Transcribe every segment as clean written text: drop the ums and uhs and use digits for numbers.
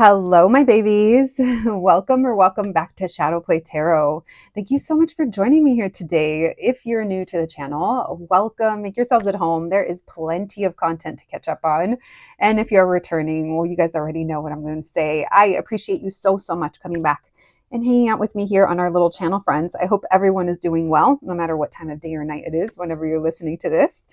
Hello, my babies. Welcome back to Shadow Play Tarot. Thank you so much for joining me here today. If you're new to the channel, welcome. Make yourselves at home. There is plenty of content to catch up on. And if you're returning, well, you guys already know what I'm going to say. I appreciate you so much coming back and hanging out with me here on our little channel, friends. I hope everyone is doing well, no matter what time of day or night it is, whenever you're listening to this.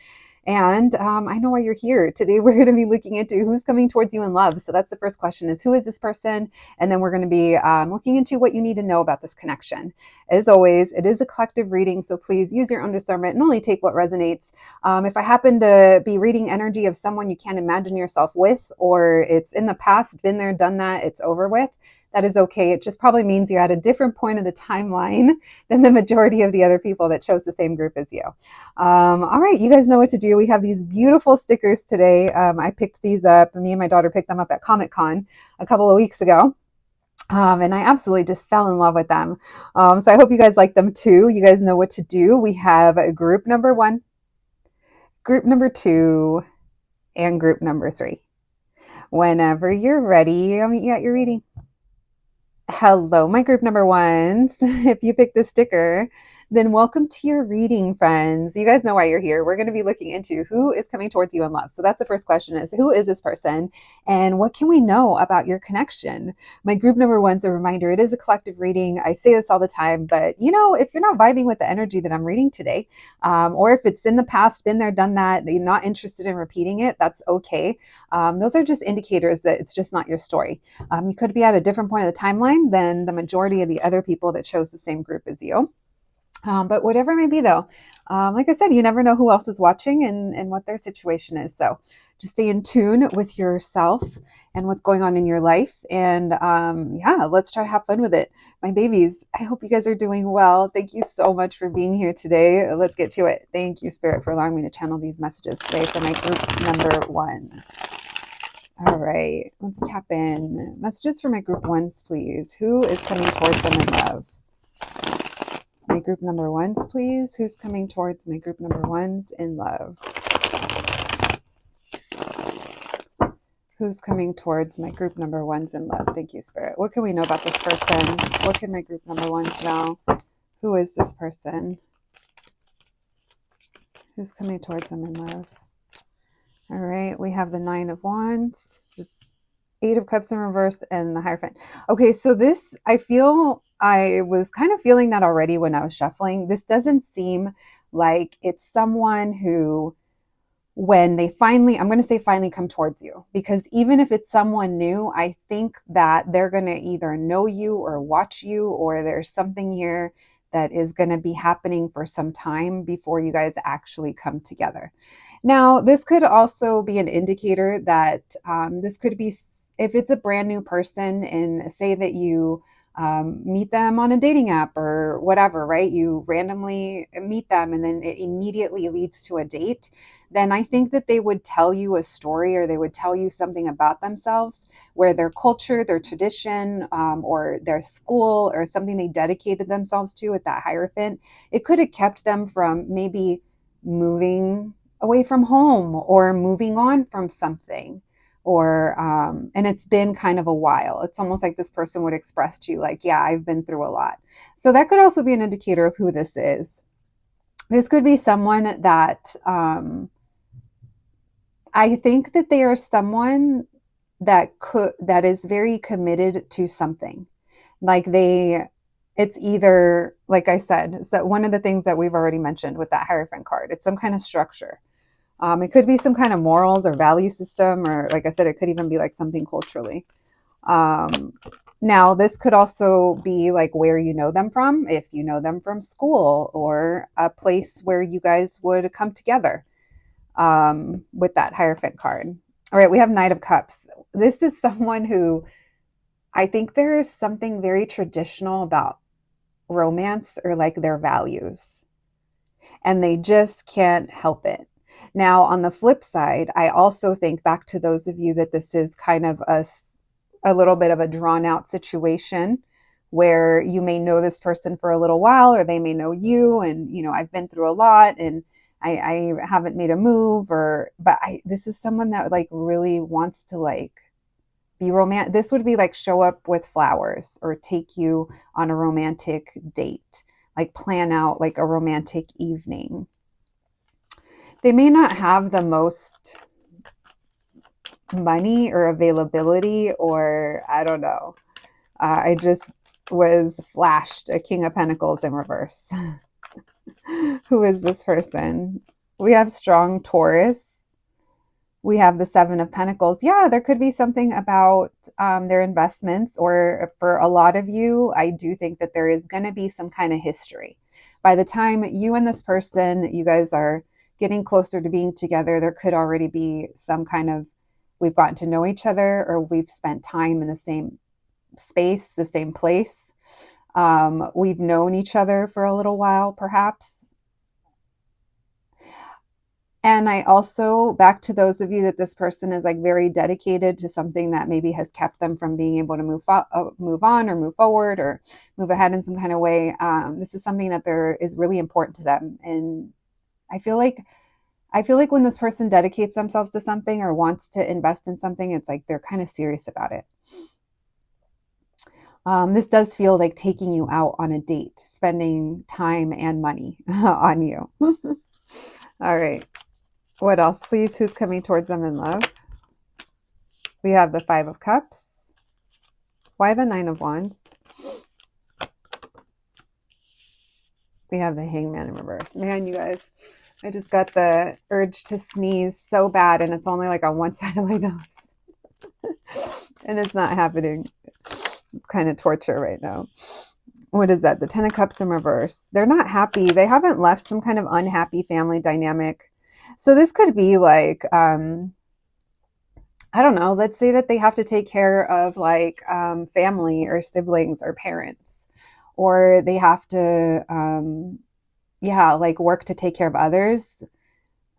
And I know why you're here. Today we're going to be looking into who's coming towards you in love. So that's the first question is, who is this person? And then we're going to be looking into what you need to know about this connection. As always, it is a collective reading, so please use your own discernment and only take what resonates. If I happen to be reading energy of someone you can't imagine yourself with, or it's in the past, been there, done that, it's over with, that is okay. It just probably means you're at a different point of the timeline than the majority of the other people that chose the same group as you. All right, you guys know what to do. We have these beautiful stickers today. I picked these up. Me and my daughter picked them up at Comic-Con a couple of weeks ago. And I absolutely just fell in love with them. So I hope you guys like them too. You guys know what to do. We have group number 1, group number 2, and group number 3. Whenever you're ready, I'll meet you at your reading. Hello, my group number 1s. If you picked this sticker, then welcome to your reading, friends. You guys know why you're here. We're going to be looking into who is coming towards you in love. So that's the first question is, who is this person and what can we know about your connection? My group number 1's a reminder. It is a collective reading. I say this all the time, but if you're not vibing with the energy that I'm reading today, or if it's in the past, been there, done that, you're not interested in repeating it, that's okay. Those are just indicators that it's just not your story. You could be at a different point of the timeline than the majority of the other people that chose the same group as you. But whatever it may be, though, like I said, you never know who else is watching and what their situation is. So just stay in tune with yourself and what's going on in your life. And let's try to have fun with it. My babies, I hope you guys are doing well. Thank you so much for being here today. Let's get to it. Thank you, Spirit, for allowing me to channel these messages today for my group number 1s. All right, let's tap in. Messages for my group 1s, please. Who is coming towards them in love? My group number 1s, please. Who's coming towards my group number 1s in love? Who's coming towards my group number 1s in love? Thank you, Spirit. What can we know about this person? What can my group number 1s know? Who is this person? Who's coming towards them in love? All right, we have the 9 of Wands, the 8 of Cups in reverse, and the Hierophant. Okay, so this, I was kind of feeling that already when I was shuffling. This doesn't seem like it's someone who, when they finally, I'm going to say finally come towards you, because even if it's someone new, I think that they're going to either know you or watch you, or there's something here that is going to be happening for some time before you guys actually come together. Now, this could also be an indicator that this could be, if it's a brand new person and say that you meet them on a dating app or whatever, right? You randomly meet them and then it immediately leads to a date. Then I think that they would tell you a story, or they would tell you something about themselves, where their culture, their tradition, or their school, or something they dedicated themselves to at that Hierophant, it could have kept them from maybe moving away from home or moving on from something. Or, and it's been kind of a while. It's almost like this person would express to you like, yeah, I've been through a lot. So that could also be an indicator of who this is. This could be someone that, I think that they are someone that is very committed to something. Like it's either, like I said, so one of the things that we've already mentioned with that Hierophant card, it's some kind of structure. It could be some kind of morals or value system, or like I said, it could even be like something culturally. Now, this could also be like where you know them from, if you know them from school or a place where you guys would come together with that Hierophant card. All right, we have Knight of Cups. This is someone who, I think there is something very traditional about romance or like their values, and they just can't help it. Now, on the flip side, I also think back to those of you that this is kind of a little bit of a drawn out situation where you may know this person for a little while, or they may know you, and, I've been through a lot and I haven't made a move, but this is someone that like really wants to like be romantic. This would be like show up with flowers or take you on a romantic date, like plan out like a romantic evening. They may not have the most money or availability, or I don't know. I just was flashed a King of Pentacles in reverse. Who is this person? We have strong Taurus. We have the Seven of Pentacles. Yeah, there could be something about their investments, or for a lot of you, I do think that there is going to be some kind of history. By the time you and this person, you guys are getting closer to being together, there could already be some kind of, we've gotten to know each other, or we've spent time in the same space, the same place. We've known each other for a little while, perhaps. And I also, back to those of you that this person is like very dedicated to something that maybe has kept them from being able to move on or move forward or move ahead in some kind of way. This is something that there is really important to them. And I feel like when this person dedicates themselves to something or wants to invest in something, it's like they're kind of serious about it. This does feel like taking you out on a date, spending time and money on you. All right. What else, please? Who's coming towards them in love? We have the Five of Cups. Why the Nine of Wands? We have the Hangman in reverse. Man, you guys, I just got the urge to sneeze so bad, and it's only like on one side of my nose. And it's not happening. It's kind of torture right now. What is that? The Ten of Cups in reverse. They're not happy. They haven't left some kind of unhappy family dynamic. So this could be like, I don't know, let's say that they have to take care of like family or siblings or parents, or they have to, like work to take care of others.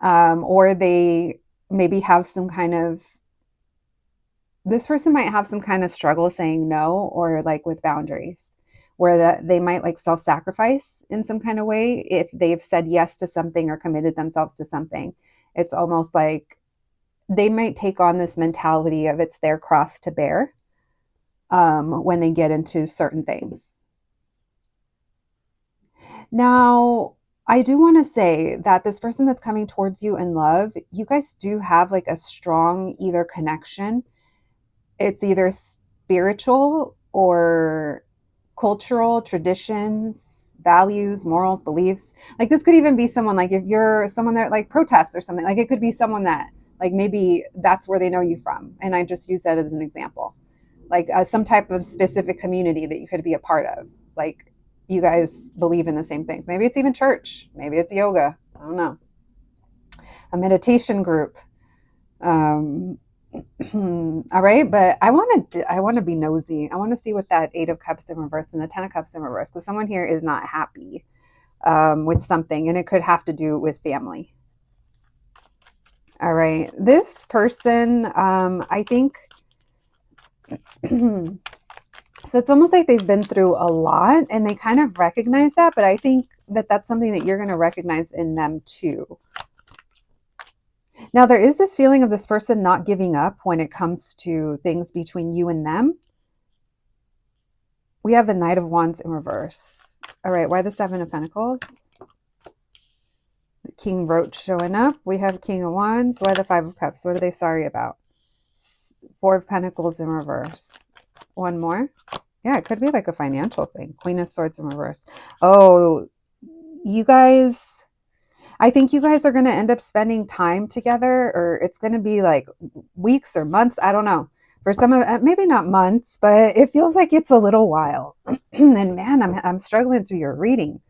Or they maybe have some kind of, this person might have some kind of struggle saying no, or like with boundaries, where that they might like self-sacrifice in some kind of way if they've said yes to something or committed themselves to something. It's almost like they might take on this mentality of it's their cross to bear when they get into certain things. Now, I do want to say that this person that's coming towards you in love, you guys do have like a strong either connection. It's either spiritual or cultural traditions, values, morals, beliefs. Like this could even be someone, like if you're someone that like protests or something, like it could be someone that like maybe that's where they know you from. And I just use that as an example, like some type of specific community that you could be a part of. Like you guys believe in the same things. Maybe it's even church. Maybe it's yoga. I don't know. A meditation group. All right, but I want to be nosy. I want to see what that Eight of Cups in reverse and the Ten of Cups in reverse, because someone here is not happy with something, and it could have to do with family. All right, this person, I think, so it's almost like they've been through a lot, and they kind of recognize that, but I think that that's something that you're going to recognize in them too. Now, there is this feeling of this person not giving up when it comes to things between you and them. We have the Knight of Wands in reverse. All right, why the Seven of Pentacles? The King Roach showing up. We have King of Wands. Why the Five of Cups? What are they sorry about? Four of Pentacles in reverse. One more. Yeah, it could be like a financial thing. Queen of Swords in reverse. Oh, you guys... I think you guys are going to end up spending time together, or it's going to be like weeks or months. I don't know. For some of maybe not months, but it feels like it's a little while. And man, I'm struggling through your reading.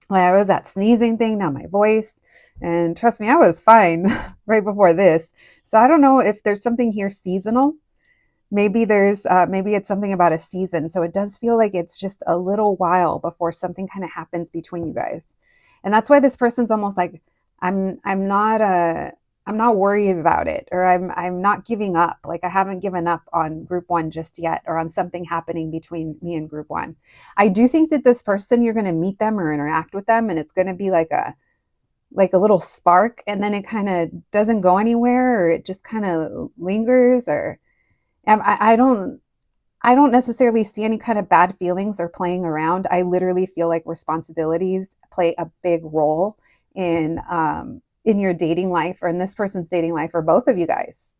Like I was that sneezing thing, now my voice, and trust me, I was fine right before this. So I don't know if there's something here seasonal. Maybe it's something about a season. So it does feel like it's just a little while before something kind of happens between you guys. And that's why this person's almost like, I'm not worried about it, or I'm not giving up. Like I haven't given up on group one just yet, or on something happening between me and group one. I do think that this person, you're going to meet them or interact with them, and it's going to be like a little spark, and then it kind of doesn't go anywhere, or it just kind of lingers, or I don't necessarily see any kind of bad feelings or playing around. I literally feel like responsibilities play a big role in your dating life or in this person's dating life or both of you guys,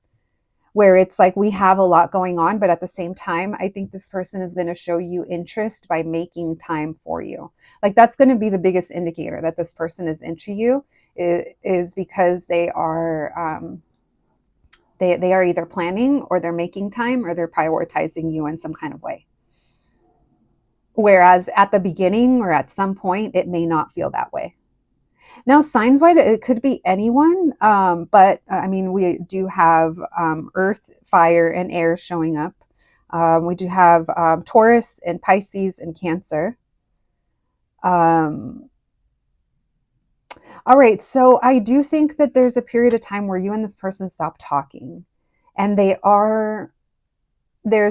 where it's like we have a lot going on, but at the same time, I think this person is going to show you interest by making time for you. Like that's going to be the biggest indicator that this person is into you, is because they are either planning or they're making time or they're prioritizing you in some kind of way. Whereas at the beginning or at some point, it may not feel that way. Now, signs wise, it could be anyone, but I mean, we do have earth, fire, and air showing up. We do have Taurus and Pisces and Cancer. Um, all right, so I do think that there's a period of time where you and this person stop talking, and there's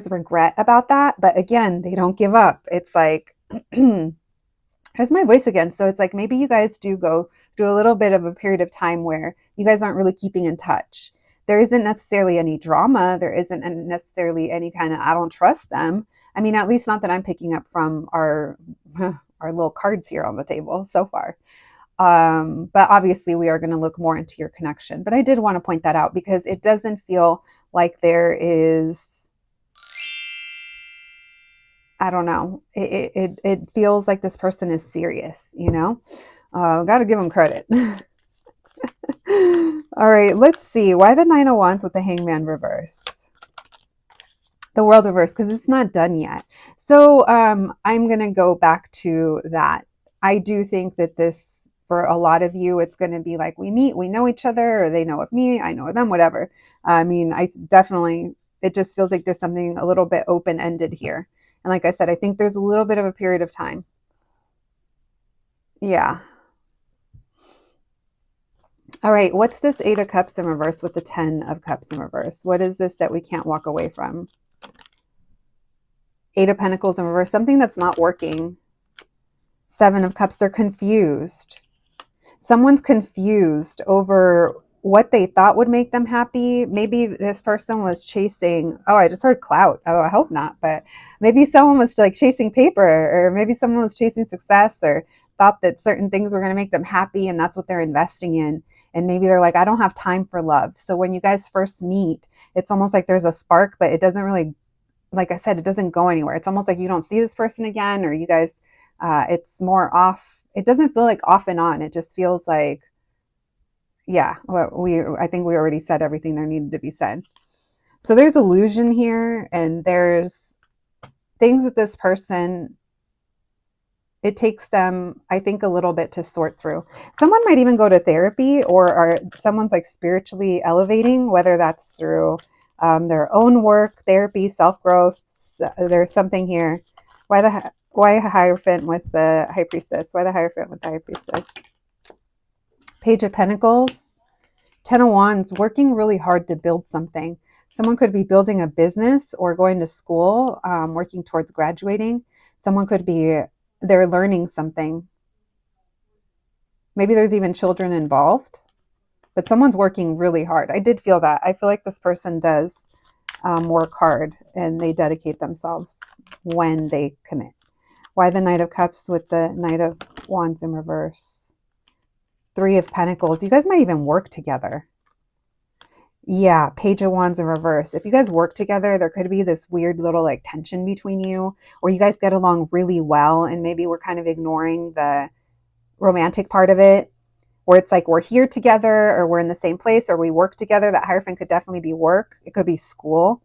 regret about that, but again, they don't give up. It's like, here's my voice again. So it's like maybe you guys do go through a little bit of a period of time where you guys aren't really keeping in touch. There isn't necessarily any drama. There isn't necessarily any kind of I don't trust them. I mean, at least not that I'm picking up from our our little cards here on the table so far. But obviously, we are going to look more into your connection. But I did want to point that out because it doesn't feel like there is. I don't know. It feels like this person is serious, you know? Got to give them credit. All right, let's see. Why the Nine of Wands with the Hangman reverse? The World reverse, because it's not done yet. So I'm going to go back to that. I do think that this, for a lot of you, it's going to be like we meet, we know each other, or they know of me, I know of them, whatever. I mean, it just feels like there's something a little bit open-ended here. And like I said, I think there's a little bit of a period of time. Yeah. All right. What's this Eight of Cups in reverse with the 10 of Cups in reverse? What is this that we can't walk away from? Eight of Pentacles in reverse. Something that's not working. Seven of Cups. They're confused. Someone's confused over what they thought would make them happy. Maybe this person was chasing, oh, I just heard clout. Oh, I hope not. But maybe someone was like chasing paper, or maybe someone was chasing success, or thought that certain things were going to make them happy and that's what they're investing in. And maybe they're like, I don't have time for love. So when you guys first meet, it's almost like there's a spark, but it doesn't really, like I said, it doesn't go anywhere. It's almost like you don't see this person again, or you guys, it's more off. It doesn't feel like off and on. It just feels like, yeah, I think we already said everything there needed to be said. So there's illusion here, and there's things that this person, it takes them, I think, a little bit to sort through. Someone might even go to therapy, or someone's like spiritually elevating, whether that's through their own work, therapy, self-growth. There's something here. Why Hierophant with the High Priestess? Why the Hierophant with the High Priestess? Page of Pentacles, 10 of Wands, working really hard to build something. Someone could be building a business or going to school, working towards graduating. Someone could be, they're learning something. Maybe there's even children involved, but someone's working really hard. I did feel that. I feel like this person does work hard and they dedicate themselves when they commit. Why the Knight of Cups with the Knight of Wands in reverse? Three of Pentacles. You guys might even work together. Yeah, Page of Wands in reverse. If you guys work together, there could be this weird little like tension between you, or you guys get along really well, and maybe we're kind of ignoring the romantic part of it, where it's like we're here together, or we're in the same place, or we work together. That Hierophant could definitely be work. It could be school.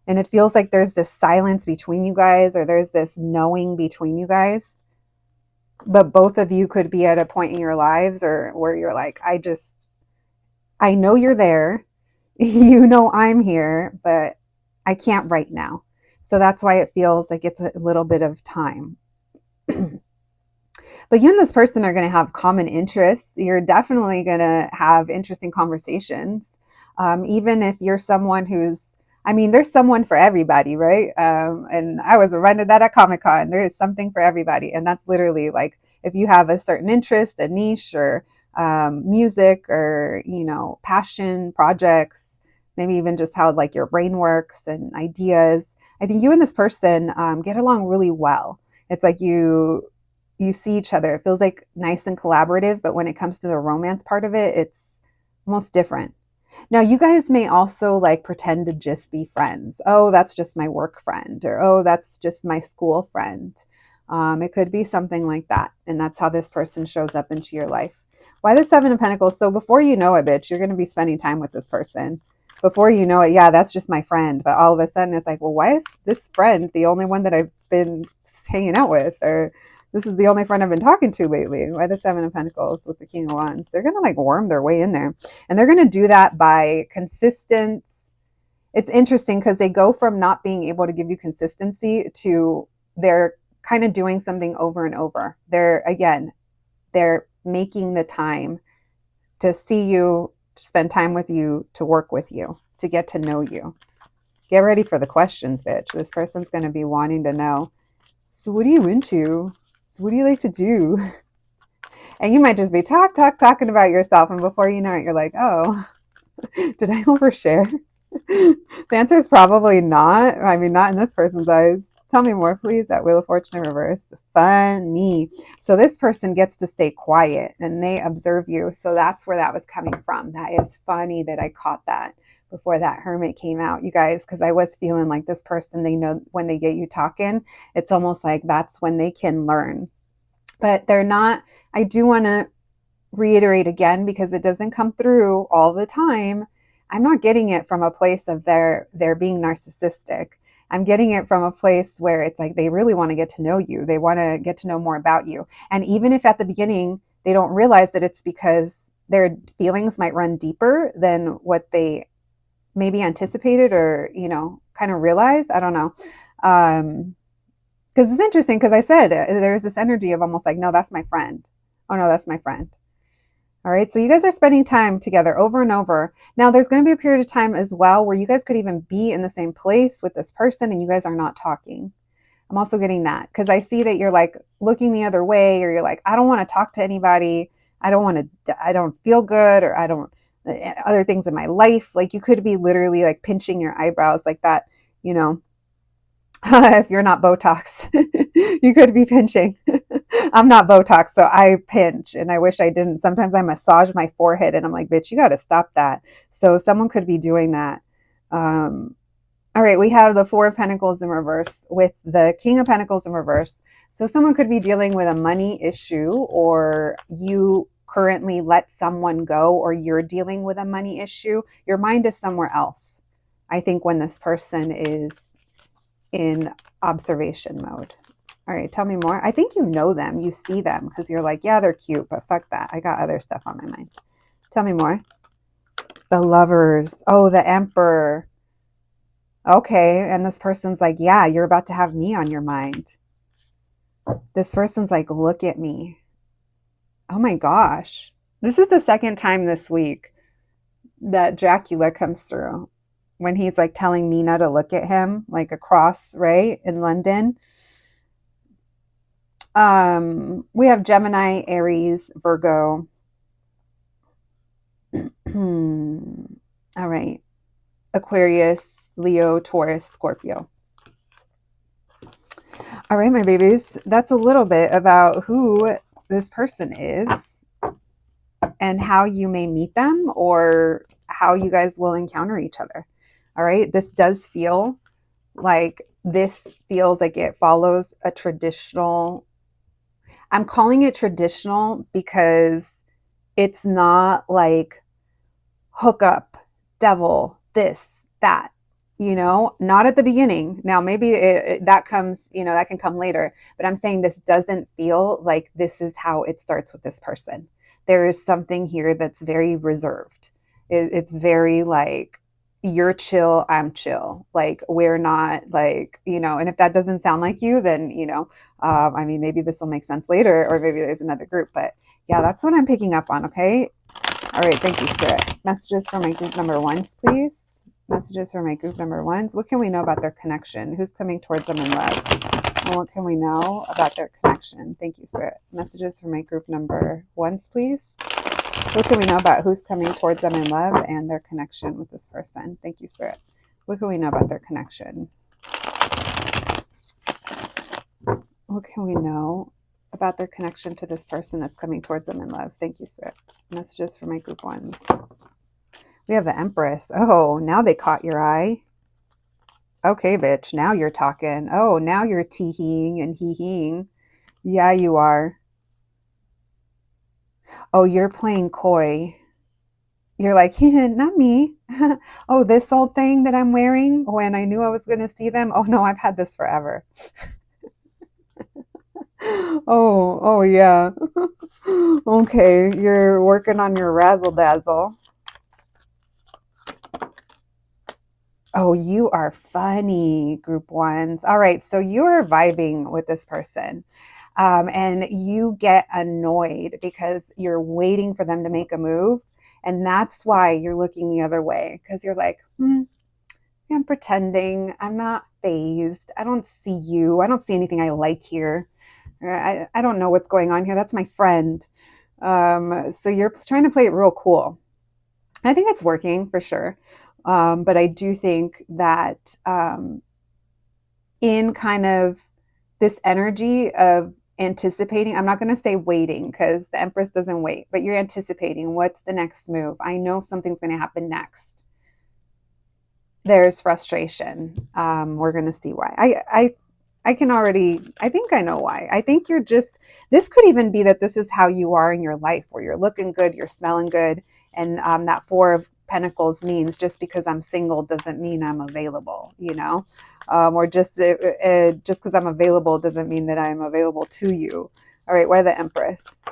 And it feels like there's this silence between you guys, or there's this knowing between you guys. But both of you could be at a point in your lives or where you're like, I know you're there. You know I'm here, but I can't right now. So that's why it feels like it's a little bit of time. But you and this person are going to have common interests. You're definitely going to have interesting conversations. Even if you're someone who's, I mean, there's someone for everybody, right? And I was reminded that at Comic-Con, there is something for everybody. And that's literally like, if you have a certain interest, a niche, or music, or, passion, projects, maybe even just how like your brain works and ideas. I think you and this person get along really well. It's like you see each other. It feels like nice and collaborative, but when it comes to the romance part of it, it's almost different. Now, you guys may also like pretend to just be friends. Oh, that's just my work friend, or oh, that's just my school friend. It could be something like that. And that's how this person shows up into your life. Why the Seven of Pentacles? So before you know it, bitch, you're going to be spending time with this person. Before you know it, yeah, that's just my friend. But all of a sudden it's like, well, why is this friend the only one that I've been hanging out with? Or this is the only friend I've been talking to lately. Why the Seven of Pentacles with the King of Wands? They're going to like worm their way in there. And they're going to do that by consistent. It's interesting because they go from not being able to give you consistency to they're kind of doing something over and over. They're making the time to see you, to spend time with you, to work with you, to get to know you. Get ready for the questions, bitch. This person's going to be wanting to know, so what are you into? So what do you like to do? And you might just be talking about yourself. And before you know it, you're like, oh, did I overshare? The answer is probably not. I mean, not in this person's eyes. Tell me more, please. That Wheel of Fortune in reverse. Funny. So this person gets to stay quiet and they observe you. So that's where that was coming from. That is funny that I caught that before that Hermit came out, you guys, because I was feeling like this person, they know when they get you talking, it's almost like that's when they can learn. But they're not. I do want to reiterate again, because it doesn't come through all the time. I'm not getting it from a place of they're being narcissistic. I'm getting it from a place where it's like they really want to get to know you. They want to get to know more about you. And even if at the beginning they don't realize that it's because their feelings might run deeper than what they maybe anticipated or, kind of realized. I don't know. Because it's interesting, because I said there's this energy of almost like, no, that's my friend. Oh, no, that's my friend. All right. So you guys are spending time together over and over. Now, there's going to be a period of time as well where you guys could even be in the same place with this person and you guys are not talking. I'm also getting that because I see that you're like looking the other way, or you're like, I don't want to talk to anybody. I don't feel good, or I don't, other things in my life. Like you could be literally like pinching your eyebrows like that, if you're not Botox, you could be pinching. I'm not Botox, so I pinch, and I wish I didn't. Sometimes I massage my forehead, and I'm like, bitch, you got to stop that. So someone could be doing that. All right, we have the Four of Pentacles in reverse with the King of Pentacles in reverse. So someone could be dealing with a money issue, or you currently let someone go, or you're dealing with a money issue. Your mind is somewhere else, I think, when this person is in observation mode. All right, tell me more. I think you know them. You see them because you're like, yeah, they're cute, but fuck that. I got other stuff on my mind. Tell me more. The Lovers. Oh, the Emperor. Okay, and this person's like, yeah, you're about to have me on your mind. This person's like, look at me. Oh my gosh. This is the second time this week that Dracula comes through, when he's like telling Mina to look at him, like across, right, in London. We have Gemini, Aries, Virgo. All right. Aquarius, Leo, Taurus, Scorpio. All right, my babies. That's a little bit about who this person is and how you may meet them, or how you guys will encounter each other. All right. This feels like it follows a traditional. I'm calling it traditional because it's not like hook up, devil, this, that, not at the beginning. Now, maybe that comes, that can come later, but I'm saying this doesn't feel like this is how it starts with this person. There is something here that's very reserved. It's very like, you're chill, I'm chill. Like, we're not like, and if that doesn't sound like you, then, I mean, maybe this will make sense later, or maybe there's another group, but yeah, that's what I'm picking up on. Okay. All right. Thank you, Spirit. Messages for my group number ones, please. Messages for my group number ones. What can we know about their connection? Who's coming towards them in love? And what can we know about their connection? Thank you, Spirit. Messages for my group number ones, please. What can we know about who's coming towards them in love and their connection with this person? Thank you, Spirit. What can we know about their connection? What can we know about their connection to this person that's coming towards them in love? Thank you, Spirit. Messages for my group ones. We have the Empress. Oh, now they caught your eye. Okay, bitch. Now you're talking. Oh, now you're tee-heeing and hee-heeing. Yeah, you are. Oh, you're playing coy. You're like, not me. Oh, this old thing that I'm wearing when I knew I was going to see them. Oh, no, I've had this forever. Oh, yeah. Okay, you're working on your razzle dazzle. Oh, you are funny, group ones. All right, so you're vibing with this person. And you get annoyed because you're waiting for them to make a move. And that's why you're looking the other way, because you're like, I'm pretending. I'm not phased. I don't see you. I don't see anything I like here. I don't know what's going on here. That's my friend. So you're trying to play it real cool. I think it's working for sure. But I do think that in kind of this energy of anticipating, I'm not going to say waiting because the Empress doesn't wait, but you're anticipating what's the next move. I know something's going to happen next. There's frustration. We're going to see why. I can already, I think I know why. I think you're just, this could even be that this is how you are in your life, where you're looking good, you're smelling good. And that Four of Pentacles means just because I'm single doesn't mean I'm available, you know? Or just because I'm available doesn't mean that I'm available to you. All right, why the Empress?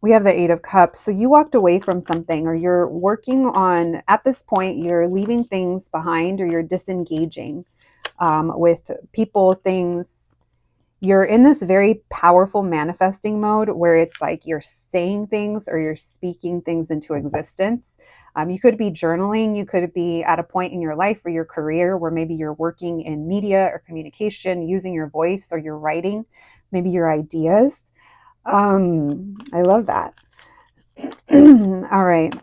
We have the Eight of Cups. So you walked away from something, or you're working on, at this point, you're leaving things behind, or you're disengaging with people, things. You're in this very powerful manifesting mode where it's like you're saying things or you're speaking things into existence. You could be journaling. You could be at a point in your life or your career where maybe you're working in media or communication, using your voice, or you're writing maybe your ideas. I love that. All right.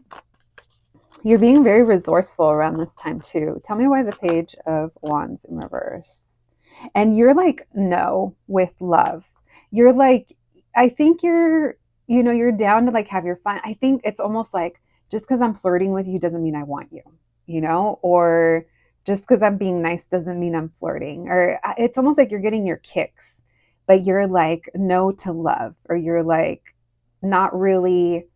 You're being very resourceful around this time too. Tell me why the Page of Wands in reverse. And you're like, no, with love. You're like, I think you're down to like have your fun. I think it's almost like just because I'm flirting with you doesn't mean I want you, or just because I'm being nice doesn't mean I'm flirting. Or it's almost like you're getting your kicks, but you're like, no to love, or you're like not really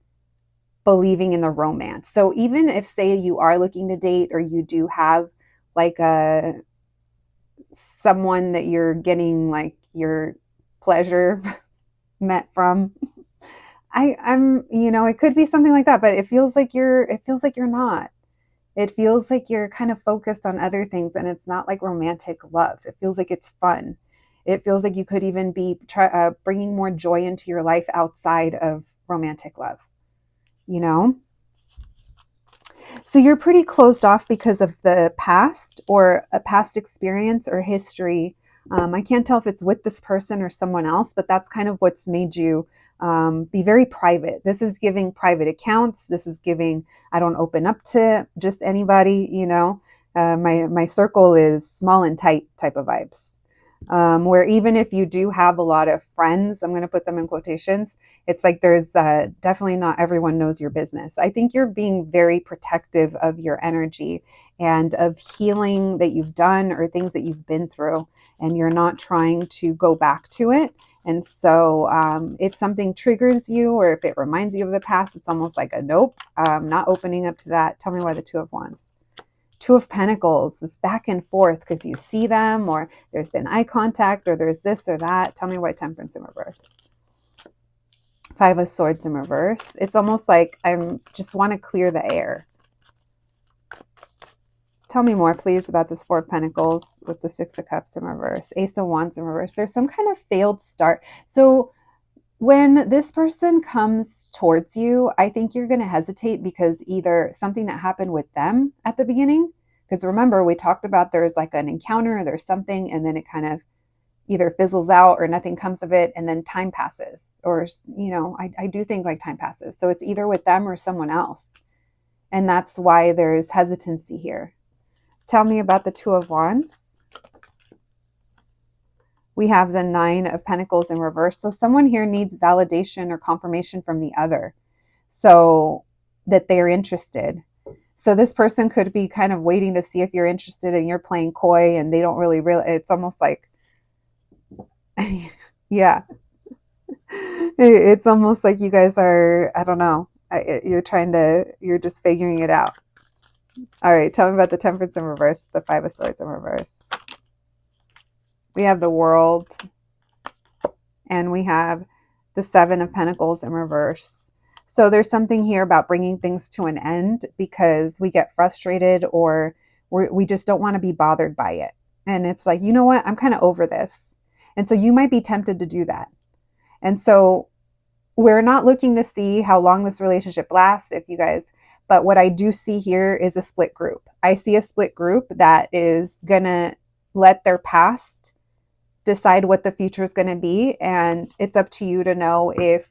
believing in the romance. So even if, say, you are looking to date, or you do have like someone that you're getting like your pleasure met from, I'm it could be something like that, but it feels like you're not. It feels like you're kind of focused on other things, and it's not like romantic love. It feels like it's fun. It feels like you could even be bringing more joy into your life outside of romantic love, So you're pretty closed off because of the past, or a past experience or history. I can't tell if it's with this person or someone else, but that's kind of what's made you be very private. This is giving private accounts. This is giving, I don't open up to just anybody, my circle is small and tight type of vibes. Where even if you do have a lot of friends, I'm going to put them in quotations, it's like there's definitely not everyone knows your business. I think you're being very protective of your energy and of healing that you've done or things that you've been through, and you're not trying to go back to it. And so if something triggers you, or if it reminds you of the past, it's almost like a nope, not opening up to that. Tell me why the Two of Wands. Two of Pentacles is back and forth because you see them, or there's been eye contact, or there's this or that. Tell me why Temperance in reverse. Five of Swords in reverse. It's almost like I just want to clear the air. Tell me more, please, about this Four of Pentacles with the Six of Cups in reverse. Ace of Wands in reverse. There's some kind of failed start. So when this person comes towards you, I think you're going to hesitate because either something that happened with them at the beginning, because remember, we talked about there's like an encounter, there's something, and then it kind of either fizzles out or nothing comes of it, and then time passes. Or, you know, I do think like time passes. So it's either with them or someone else. And that's why there's hesitancy here. Tell me about the Two of Wands. We have the Nine of Pentacles in reverse. So someone here needs validation or confirmation from the other, so that they're interested. So this person could be kind of waiting to see if you're interested, and you're playing coy and they don't really it's almost like, yeah, it's almost like you guys are, I don't know, you're just figuring it out. All right, tell me about the Temperance in reverse, the Five of Swords in reverse. We have the World, and we have the Seven of Pentacles in reverse. So there's something here about bringing things to an end because we get frustrated, or we just don't want to be bothered by it. And it's like, you know what? I'm kind of over this. And so you might be tempted to do that. And so we're not looking to see how long this relationship lasts, if you guys, but what I do see here is a split group. I see a split group that is going to let their past decide what the future is going to be. And it's up to you to know if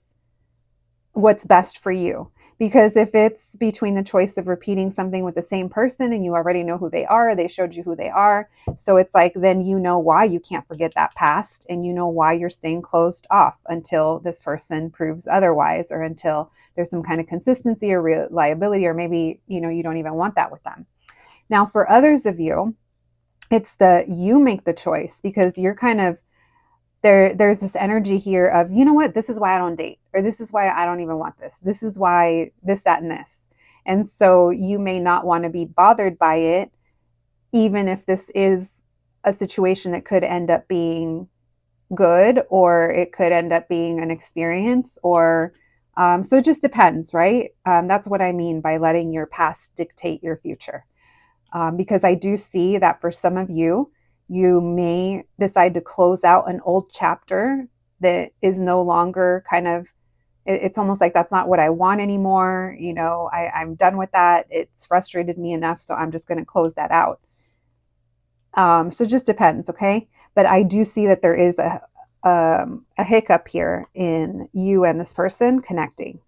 what's best for you. Because if it's between the choice of repeating something with the same person and you already know who they are, they showed you who they are. So it's like, then you know why you can't forget that past, and you know why you're staying closed off until this person proves otherwise, or until there's some kind of consistency or reliability, or maybe, you know, you don't even want that with them. Now, for others of you, it's you make the choice, because you're kind of, there's this energy here of, you know what, this is why I don't date, or this is why I don't even want this. This is why this, that, and this. And so you may not want to be bothered by it, even if this is a situation that could end up being good, or it could end up being an experience, or so it just depends, right? That's what I mean by letting your past dictate your future. Because I do see that for some of you, you may decide to close out an old chapter that is no longer kind of, it's almost like, that's not what I want anymore. You know, I'm done with that. It's frustrated me enough. So I'm just going to close that out. So it just depends. Okay. But I do see that there is a hiccup here in you and this person connecting.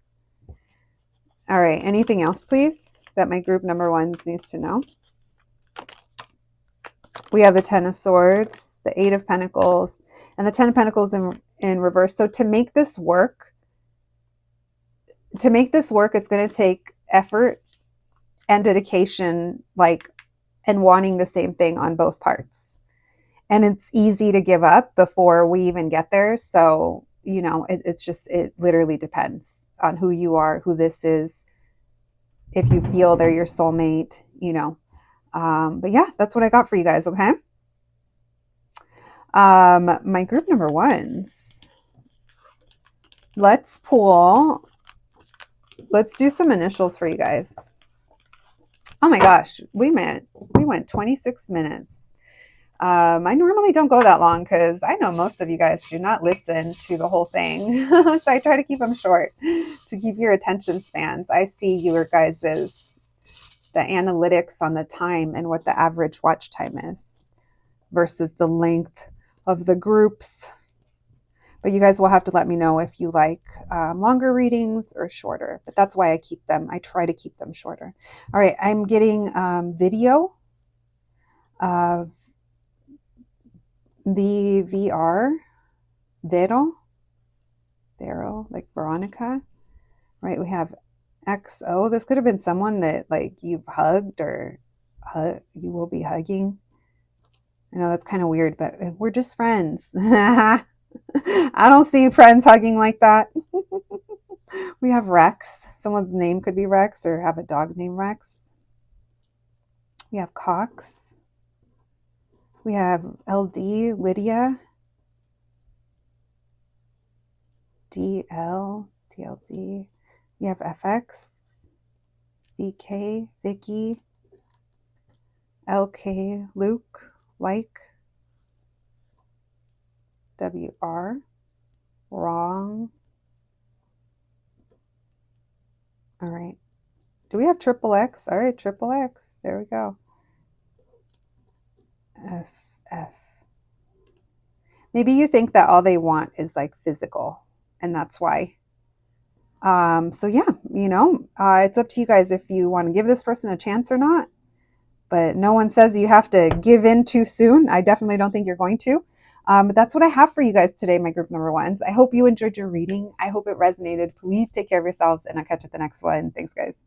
All right. Anything else, please, that my group number ones needs to know? We have the Ten of Swords, the Eight of Pentacles, and the Ten of Pentacles in reverse. So to make this work, it's going to take effort and dedication, and wanting the same thing on both parts. And it's easy to give up before we even get there. So, you know, it literally depends on who you are, who this is, if you feel they're your soulmate, you know. But yeah, that's what I got for you guys. Okay. My group number ones, let's do some initials for you guys. Oh my gosh, we went 26 minutes. I normally don't go that long because I know most of you guys do not listen to the whole thing. So I try to keep them short to keep your attention spans. I see your guys's, the analytics on the time and what the average watch time is versus the length of the groups. But you guys will have to let me know if you like longer readings or shorter. But that's why I try to keep them shorter. All right, I'm getting video of VVR, Vero, like Veronica. Right, we have XO. This could have been someone that you've hugged or you will be hugging. I know that's kind of weird, but we're just friends. I don't see friends hugging like that. We have Rex. Someone's name could be Rex, or have a dog named Rex. We have Cox. We have LD, Lydia. DL, TLD. We have FX, VK, Vicky, LK, Luke, WR, wrong. All right. Do we have triple X? All right, triple X. There we go. FF. Maybe you think that all they want is like physical, and that's why. So yeah, it's up to you guys if you want to give this person a chance or not. But no one says you have to give in too soon. I definitely don't think you're going to. But that's what I have for you guys today, my group number ones. I hope you enjoyed your reading. I hope it resonated. Please take care of yourselves, and I'll catch you at the next one. Thanks, guys.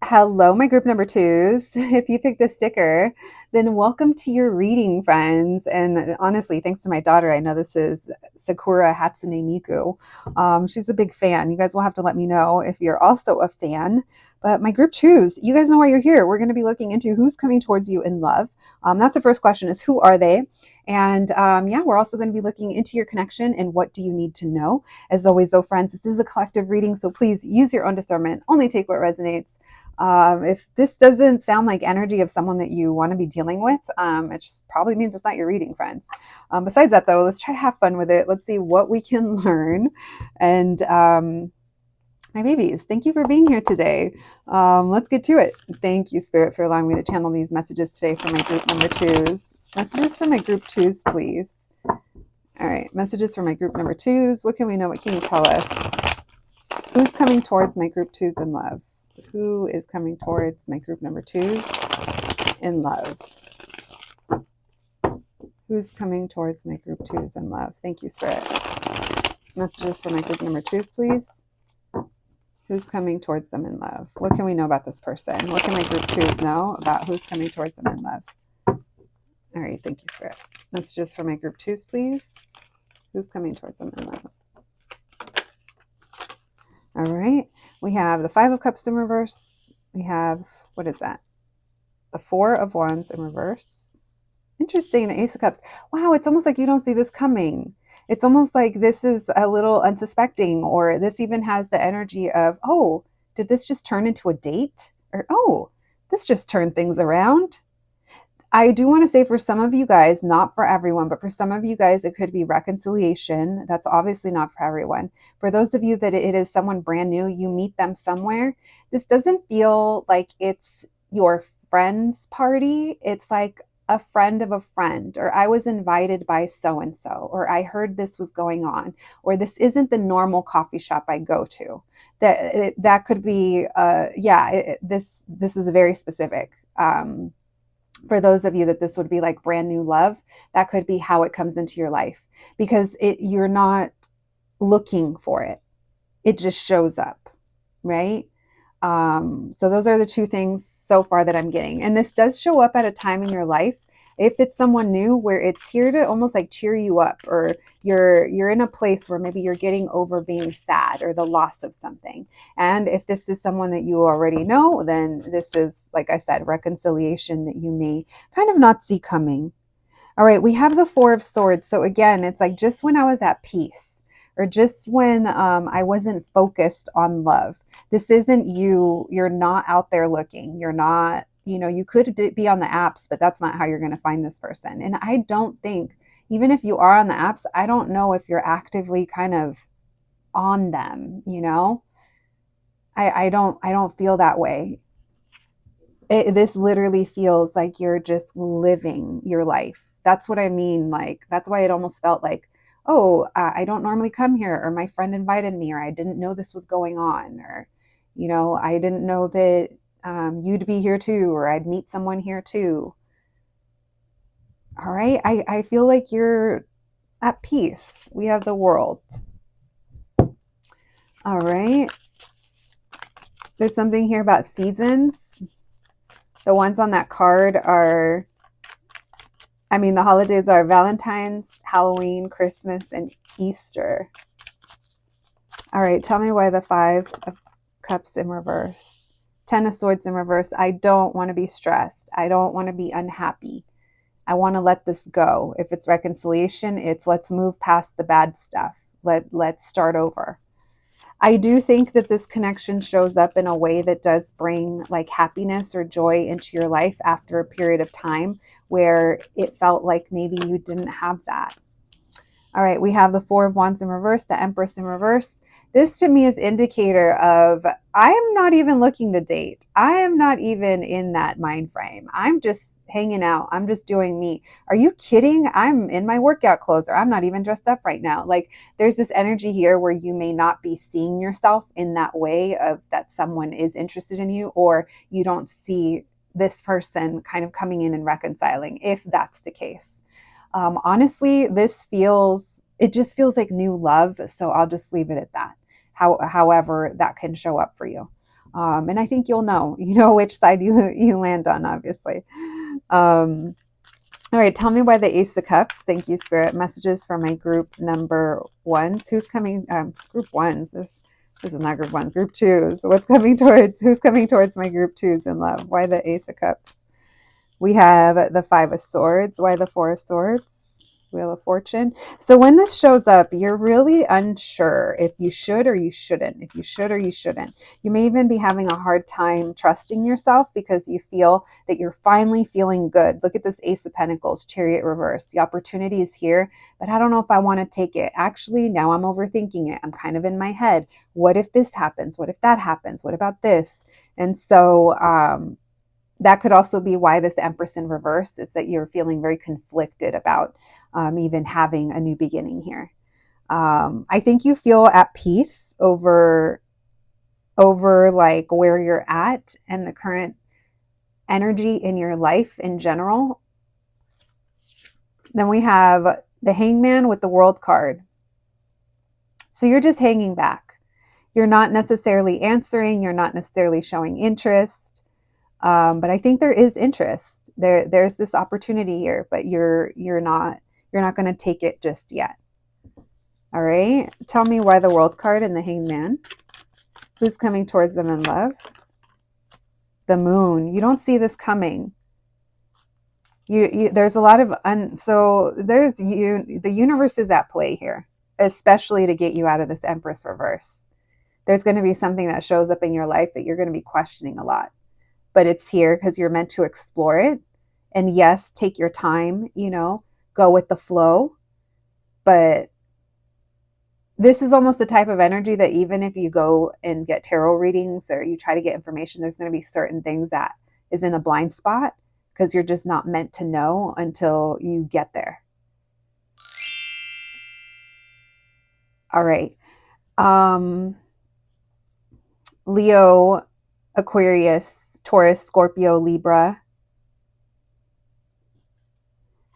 Hello, my group number twos. If you picked the sticker, then welcome to your reading, friends. And honestly, thanks to my daughter, I know this is Sakura Hatsune Miku. She's a big fan. You guys will have to let me know if you're also a fan. But my group twos, you guys know why you're here. We're going to be looking into who's coming towards you in love. That's the first question: is who are they? And yeah, we're also going to be looking into your connection and what do you need to know. As always, though, friends, this is a collective reading, so please use your own discernment. Only take what resonates. If this doesn't sound like energy of someone that you want to be dealing with, it just probably means it's not your reading, friends. Besides that, though, let's try to have fun with it. Let's see what we can learn. And my babies, thank you for being here today. Let's get to it. Thank you, Spirit, for allowing me to channel these messages today for my group number twos. Messages for my group twos, please. All right, messages for my group number twos. What can we know? What can you tell us? Who's coming towards my group twos in love? Who is coming towards my group number twos in love? Who's coming towards my group twos in love? Thank you, Spirit. Messages for my group number twos, please. Who's coming towards them in love? What can we know about this person? What can my group twos know about who's coming towards them in love? All right, thank you, Spirit. Messages for my group twos, please. Who's coming towards them in love? All right, we have the Five of Cups in reverse. We have, what is that? The Four of Wands in reverse. Interesting, the Ace of Cups. Wow, it's almost like you don't see this coming. It's almost like this is a little unsuspecting, or this even has the energy of, oh, did this just turn into a date? Or, oh, this just turned things around. I do want to say for some of you guys, not for everyone, but for some of you guys, it could be reconciliation. That's obviously not for everyone. For those of you that it is someone brand new, you meet them somewhere. This doesn't feel like it's your friend's party. It's like a friend of a friend, or I was invited by so-and-so, or I heard this was going on, or this isn't the normal coffee shop I go to. That could be, this is very specific. For those of you that this would be like brand new love, that could be how it comes into your life, because you're not looking for it. It just shows up, right? So those are the two things so far that I'm getting. And this does show up at a time in your life, if it's someone new, where it's here to almost like cheer you up, or you're in a place where maybe you're getting over being sad or the loss of something. And if this is someone that you already know, then this is, like I said, reconciliation that you may kind of not see coming. All right, we have the Four of Swords. So again, it's like just when I was at peace, or just when I wasn't focused on love. This isn't you. You're not out there looking. You're not, you could be on the apps, but that's not how you're going to find this person. And I don't think, even if you are on the apps, I don't know if you're actively kind of on them, I don't feel that way. This literally feels like you're just living your life. That's what I mean. Like, that's why it almost felt like, oh, I don't normally come here, or my friend invited me, or I didn't know this was going on, or, I didn't know that you'd be here too, or I'd meet someone here too. All right. I feel like you're at peace. We have the World. All right. There's something here about seasons. The ones on that card are, the holidays are Valentine's, Halloween, Christmas, and Easter. All right, tell me why the Five of Cups in reverse. Ten of Swords in reverse. I don't want to be stressed. I don't want to be unhappy. I want to let this go. If it's reconciliation, it's let's move past the bad stuff. Let's start over. I do think that this connection shows up in a way that does bring like happiness or joy into your life after a period of time where it felt like maybe you didn't have that. All right, we have the Four of Wands in reverse, the Empress in reverse. This to me is indicator of I am not even looking to date. I am not even in that mind frame. I'm just hanging out. I'm just doing me. Are you kidding? I'm in my workout clothes, or I'm not even dressed up right now. Like, there's this energy here where you may not be seeing yourself in that way of that someone is interested in you, or you don't see this person kind of coming in and reconciling, if that's the case. Honestly, it just feels like new love. So I'll just leave it at that. However, that can show up for you. And I think you'll know which side you land on, obviously. All right, tell me why the Ace of Cups. Thank you, Spirit. Messages for my group number ones. Who's coming? Group ones. This is not group ones. Group twos. Who's coming towards my group twos in love? Why the Ace of Cups? We have the Five of Swords. Why the Four of Swords? Wheel of Fortune. So when this shows up, you're really unsure if you should or you shouldn't. If you should or you shouldn't. You may even be having a hard time trusting yourself because you feel that you're finally feeling good. Look at this Ace of Pentacles, Chariot reverse. The opportunity is here, but I don't know if I want to take it. Actually, now I'm overthinking it. I'm kind of in my head. What if this happens? What if that happens? What about this? And so, that could also be why this Empress in reverse is that you're feeling very conflicted about even having a new beginning here. I think you feel at peace over like where you're at and the current energy in your life in general. Then we have the Hangman with the World card. So you're just hanging back. You're not necessarily answering. You're not necessarily showing interest. But I think there is interest. There's this opportunity here, but you're not going to take it just yet. All right. Tell me why the World card and the Hangman. Who's coming towards them in love? The Moon. You don't see this coming. There's a lot of the universe is at play here, especially to get you out of this Empress reverse. There's going to be something that shows up in your life that you're going to be questioning a lot. But it's here because you're meant to explore it. And yes, take your time, go with the flow. But this is almost the type of energy that even if you go and get tarot readings or you try to get information, there's going to be certain things that is in a blind spot because you're just not meant to know until you get there. All right. Leo, Aquarius, Taurus, Scorpio, Libra,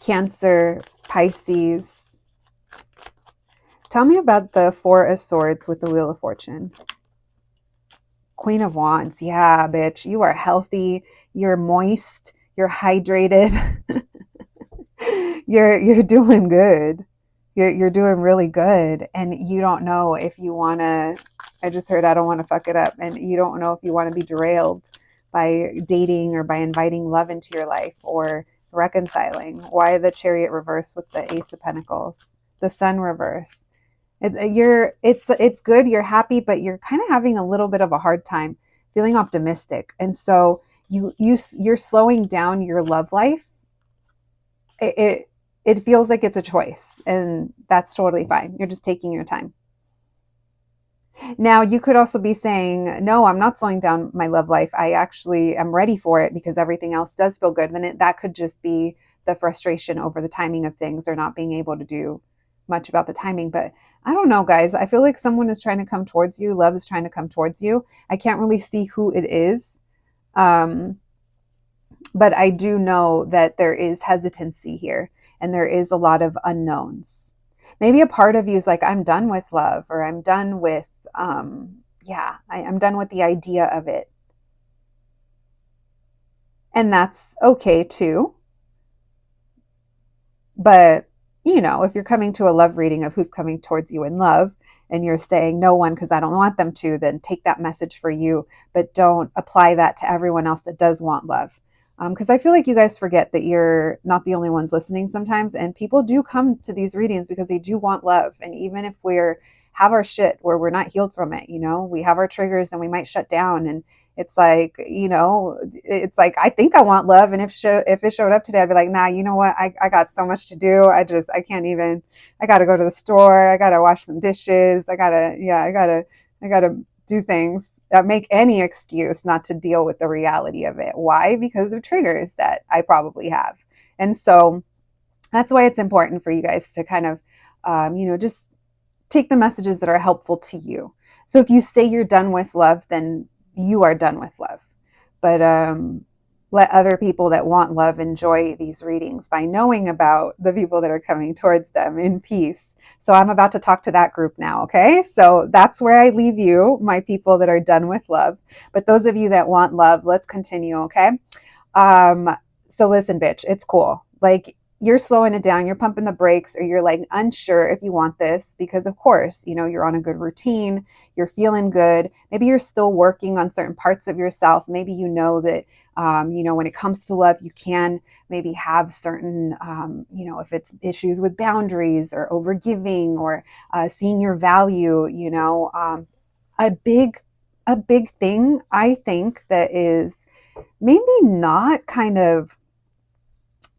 Cancer, Pisces. Tell me about the Four of Swords with the Wheel of Fortune. Queen of Wands. Yeah, bitch. You are healthy. You're moist. You're hydrated. You're doing good. You're doing really good. And you don't know if you want to, I just heard I don't want to fuck it up. And you don't know if you want to be derailed by dating or by inviting love into your life or reconciling. Why the Chariot reverse with the Ace of Pentacles? The Sun reverse. It's good. You're happy, but you're kind of having a little bit of a hard time feeling optimistic. And so you're slowing down your love life. It feels like it's a choice, and that's totally fine. You're just taking your time. Now, you could also be saying, no, I'm not slowing down my love life. I actually am ready for it because everything else does feel good. Then that could just be the frustration over the timing of things or not being able to do much about the timing. But I don't know, guys. I feel like someone is trying to come towards you. Love is trying to come towards you. I can't really see who it is. But I do know that there is hesitancy here and there is a lot of unknowns. Maybe a part of you is like, I'm done with love, or I'm done with, I'm done with the idea of it. And that's okay too. But, if you're coming to a love reading of who's coming towards you in love and you're saying no one because I don't want them to, then take that message for you, but don't apply that to everyone else that does want love. Because I feel like you guys forget that you're not the only ones listening sometimes, and people do come to these readings because they do want love. And even if have our shit where we're not healed from it, we have our triggers and we might shut down. And it's like, it's like, I think I want love. And if it showed up today, I'd be like, nah, you know what? I got so much to do. I can't even, I got to go to the store. I got to wash some dishes. I got to do things. make any excuse not to deal with the reality of it. Why? Because of triggers that I probably have. And so that's why it's important for you guys to kind of, just take the messages that are helpful to you. So if you say you're done with love, then you are done with love. But let other people that want love enjoy these readings by knowing about the people that are coming towards them in peace. So I'm about to talk to that group now, okay? So that's where I leave you, my people that are done with love. But those of you that want love, let's continue, okay? So listen, bitch, it's cool. Like, you're slowing it down, you're pumping the brakes, or you're like unsure if you want this because, of course, you're on a good routine, you're feeling good. Maybe you're still working on certain parts of yourself. Maybe you know that, when it comes to love, you can maybe have certain, if it's issues with boundaries or overgiving or seeing your value, a big thing I think that is maybe not kind of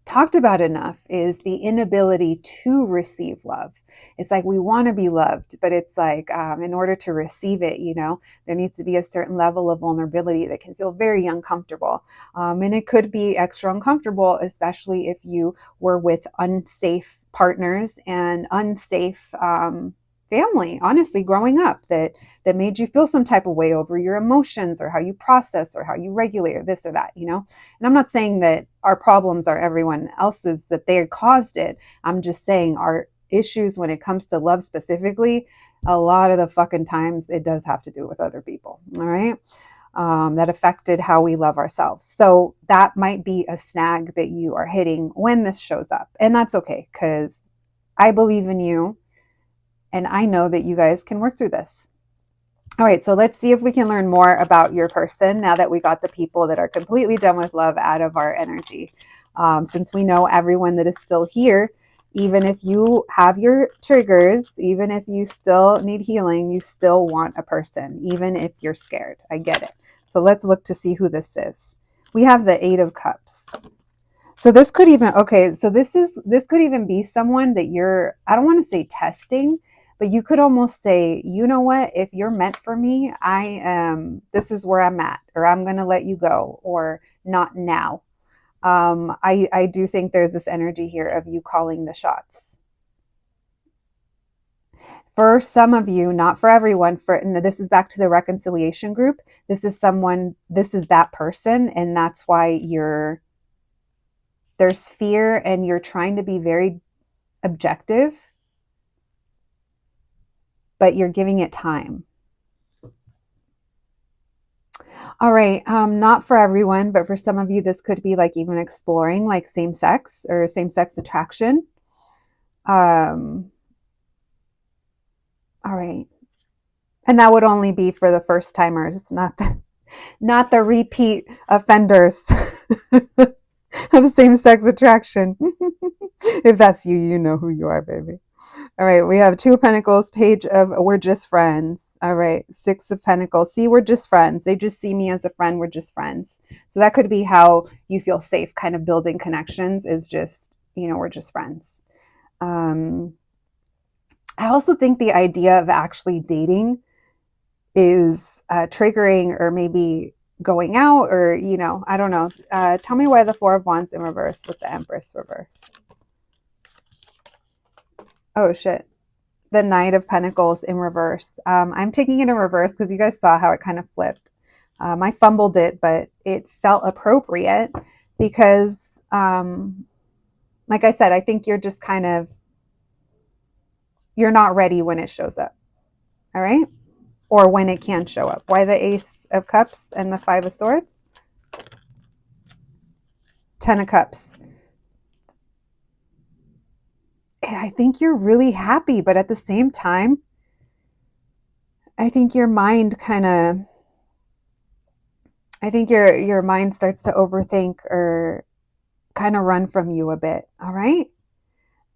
talked about enough is the inability to receive love. It's like we want to be loved, but it's like in order to receive it, there needs to be a certain level of vulnerability that can feel very uncomfortable. And it could be extra uncomfortable, especially if you were with unsafe partners and unsafe family, honestly, growing up that made you feel some type of way over your emotions or how you process or how you regulate or this or that, And I'm not saying that our problems are everyone else's, that they caused it. I'm just saying our issues when it comes to love specifically, a lot of the fucking times it does have to do with other people. All right. That affected how we love ourselves. So that might be a snag that you are hitting when this shows up. And that's okay, because I believe in you. And I know that you guys can work through this. All right, so let's see if we can learn more about your person now that we got the people that are completely done with love out of our energy. Since we know everyone that is still here, even if you have your triggers, even if you still need healing, you still want a person, even if you're scared. I get it. So let's look to see who this is. We have the 8 of Cups. So this could even, this could even be someone that you're, I don't want to say testing, but you could almost say, you know what, if you're meant for me, this is where I'm at, or I'm going to let you go, or not now. I do think there's this energy here of you calling the shots. For some of you, not for everyone, this is back to the reconciliation group. This is that person. And that's why there's fear and you're trying to be very objective, but you're giving it time. All right. Not for everyone, but for some of you, this could be like even exploring like same-sex or same-sex attraction. All right. And that would only be for the first timers, not the repeat offenders of same-sex attraction. If that's you, you know who you are, baby. All right, we have 2 of Pentacles, Page of we're just friends. All right, 6 of Pentacles. See, we're just friends. They just see me as a friend. We're just friends. So that could be how you feel safe, kind of building connections is just, we're just friends. I also think the idea of actually dating is triggering, or maybe going out, or, I don't know. Tell me why the 4 of Wands in reverse with the Empress reverse. Oh, shit. The Knight of Pentacles in reverse. I'm taking it in reverse because you guys saw how it kind of flipped. I fumbled it, but it felt appropriate because, like I said, I think you're just kind of, you're not ready when it shows up. All right? Or when it can show up. Why the Ace of Cups and the 5 of Swords? 10 of Cups. I think you're really happy, but at the same time, I think your mind your mind starts to overthink or kind of run from you a bit. All right.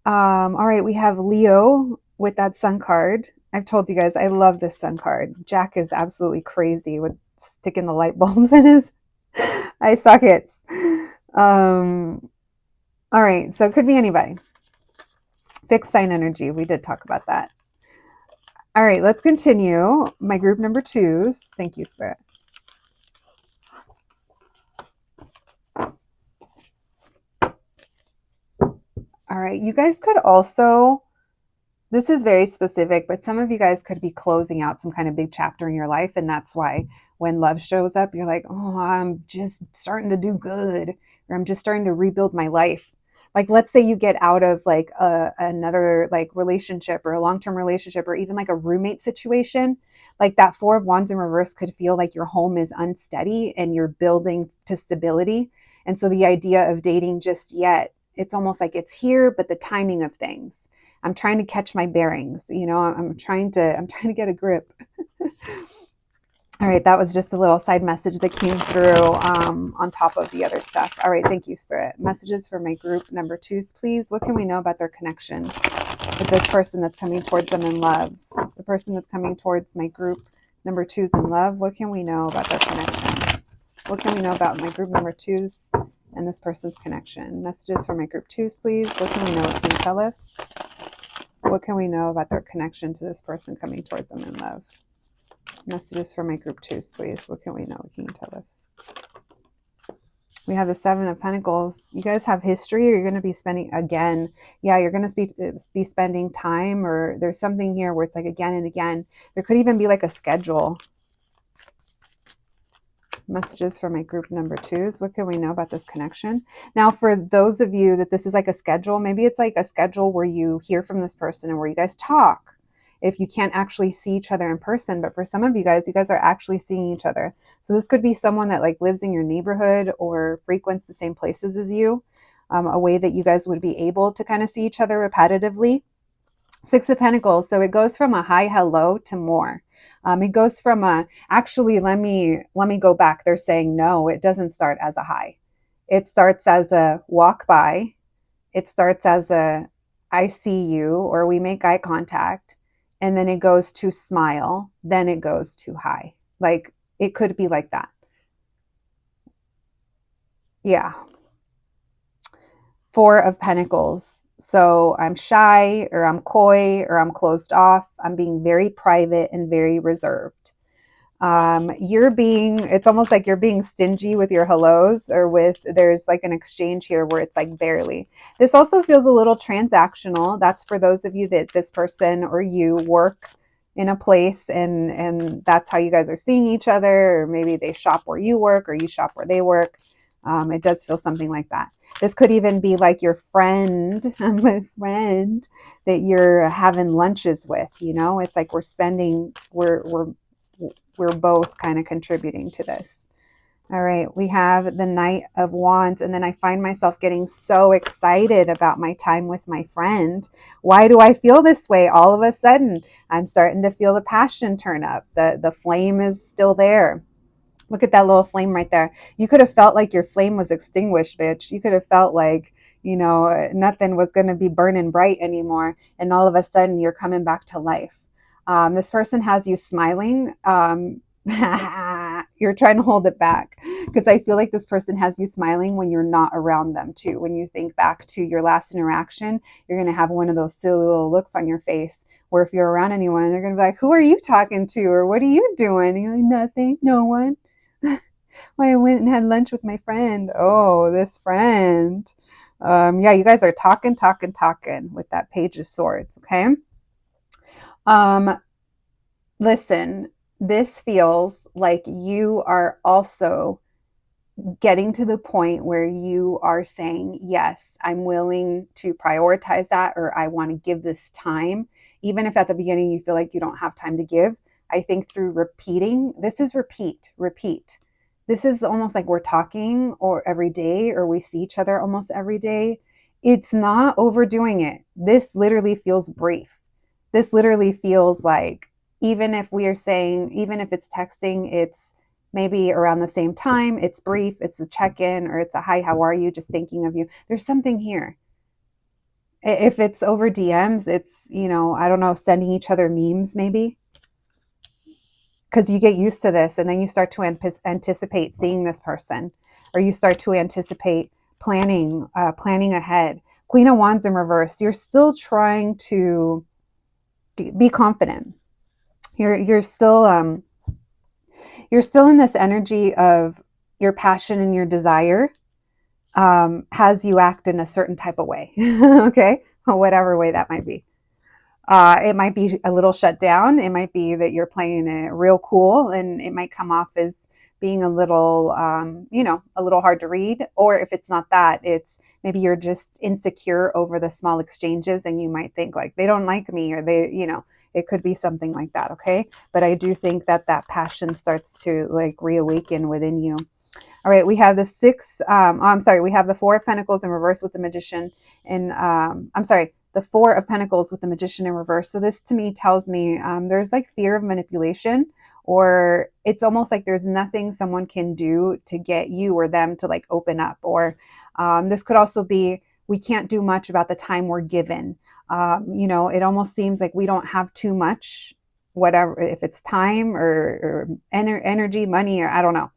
All right. We have Leo with that Sun card. I've told you guys, I love this Sun card. Jack is absolutely crazy with sticking the light bulbs in his eye sockets. All right. So it could be anybody. Fixed sign energy. We did talk about that. All right, let's continue. My group number 2s. Thank you, Spirit. All right, you guys could also, this is very specific, but some of you guys could be closing out some kind of big chapter in your life. And that's why when love shows up, you're like, oh, I'm just starting to do good, or I'm just starting to rebuild my life. Like, let's say you get out of like another like relationship or a long-term relationship, or even like a roommate situation. Like that 4 of Wands in reverse could feel like your home is unsteady and you're building to stability. And so the idea of dating just yet, it's almost like it's here, but the timing of things. I'm trying to catch my bearings. You know, I'm trying to get a grip. All right, that was just a little side message that came through on top of the other stuff. All right, thank you, Spirit. Messages for my group number 2s, please. What can we know about their connection with this person that's coming towards them in love? The person that's coming towards my group number 2s in love, what can we know about their connection? What can we know about my group number 2s and this person's connection? Messages for my group 2s, please. What can we know? What can you tell us? What can we know about their connection to this person coming towards them in love? Messages for my group 2s, please. What can we know? What can you tell us? We have the 7 of Pentacles. You guys have history, or you're going to be spending again. Yeah, you're going to be spending time, or there's something here where it's like again and again. There could even be like a schedule. Messages for my group number 2s. What can we know about this connection? Now, for those of you that this is like a schedule, maybe it's like a schedule where you hear from this person and where you guys talk. If you can't actually see each other in person, but for some of you guys are actually seeing each other. So this could be someone that like lives in your neighborhood or frequents the same places as you, a way that you guys would be able to kind of see each other repetitively. 6 of Pentacles. So it goes from a hi, hello to more. It goes from a, actually, let me go back. They're saying, no, it doesn't start as a hi. It starts as a walk by. It starts as a, I see you, or we make eye contact. And then it goes to smile. Then it goes to hi. Like it could be like that. Yeah. 4 of Pentacles. So I'm shy, or I'm coy, or I'm closed off. I'm being very private and very reserved. It's almost like you're being stingy with your hellos, or there's like an exchange here where it's like barely. This also feels a little transactional. That's for those of you that this person or you work in a place and that's how you guys are seeing each other, or maybe they shop where you work or you shop where they work. It does feel something like that. This could even be like your friend, my friend that you're having lunches with, you know, it's like we're both kind of contributing to this. All right, we have the Knight of Wands, and then I find myself getting so excited about my time with my friend. Why do I feel this way? All of a sudden, I'm starting to feel the passion turn up. The flame is still there. Look at that little flame right there. You could have felt like your flame was extinguished, bitch. You could have felt like, you know, nothing was going to be burning bright anymore. And all of a sudden, you're coming back to life. This person has you smiling. You're trying to hold it back, because I feel like this person has you smiling when you're not around them too. When you think back to your last interaction, you're going to have one of those silly little looks on your face where if you're around anyone, they're going to be like, who are you talking to? Or what are you doing? And you're like, nothing, no one. Well, I went and had lunch with my friend. Oh, this friend. Yeah, you guys are talking with that Page of Swords, okay? Listen, this feels like you are also getting to the point where you are saying, yes, I'm willing to prioritize that, or I want to give this time. Even if at the beginning you feel like you don't have time to give, I think through repeating, this is repeat. This is almost like we're talking or every day, or we see each other almost every day. It's not overdoing it. This literally feels brief. This literally feels like, even if it's texting, it's maybe around the same time, it's brief, it's a check-in, or it's a hi, how are you, just thinking of you. There's something here. If it's over DMs, it's, you know, I don't know, sending each other memes maybe, because you get used to this, and then you start to anticipate seeing this person, or you start to anticipate planning ahead. Queen of Wands in reverse. You're still trying to be confident. You're still you're still in this energy of your passion and your desire has you act in a certain type of way. Okay, whatever way that might be. It might be a little shut down. It might be that you're playing it real cool, and it might come off as being a little, a little hard to read. Or if it's not that, it's maybe you're just insecure over the small exchanges, and you might think like they don't like me, or it could be something like that. Okay, but I do think that that passion starts to like reawaken within you. All right, we have the we have the Four of Pentacles in reverse with the Magician, and the Four of Pentacles with the Magician in reverse. So this to me tells me there's like fear of manipulation, or it's almost like there's nothing someone can do to get you or them to like open up. Or this could also be we can't do much about the time we're given. It almost seems like we don't have too much, whatever, if it's time or energy, money, or I don't know.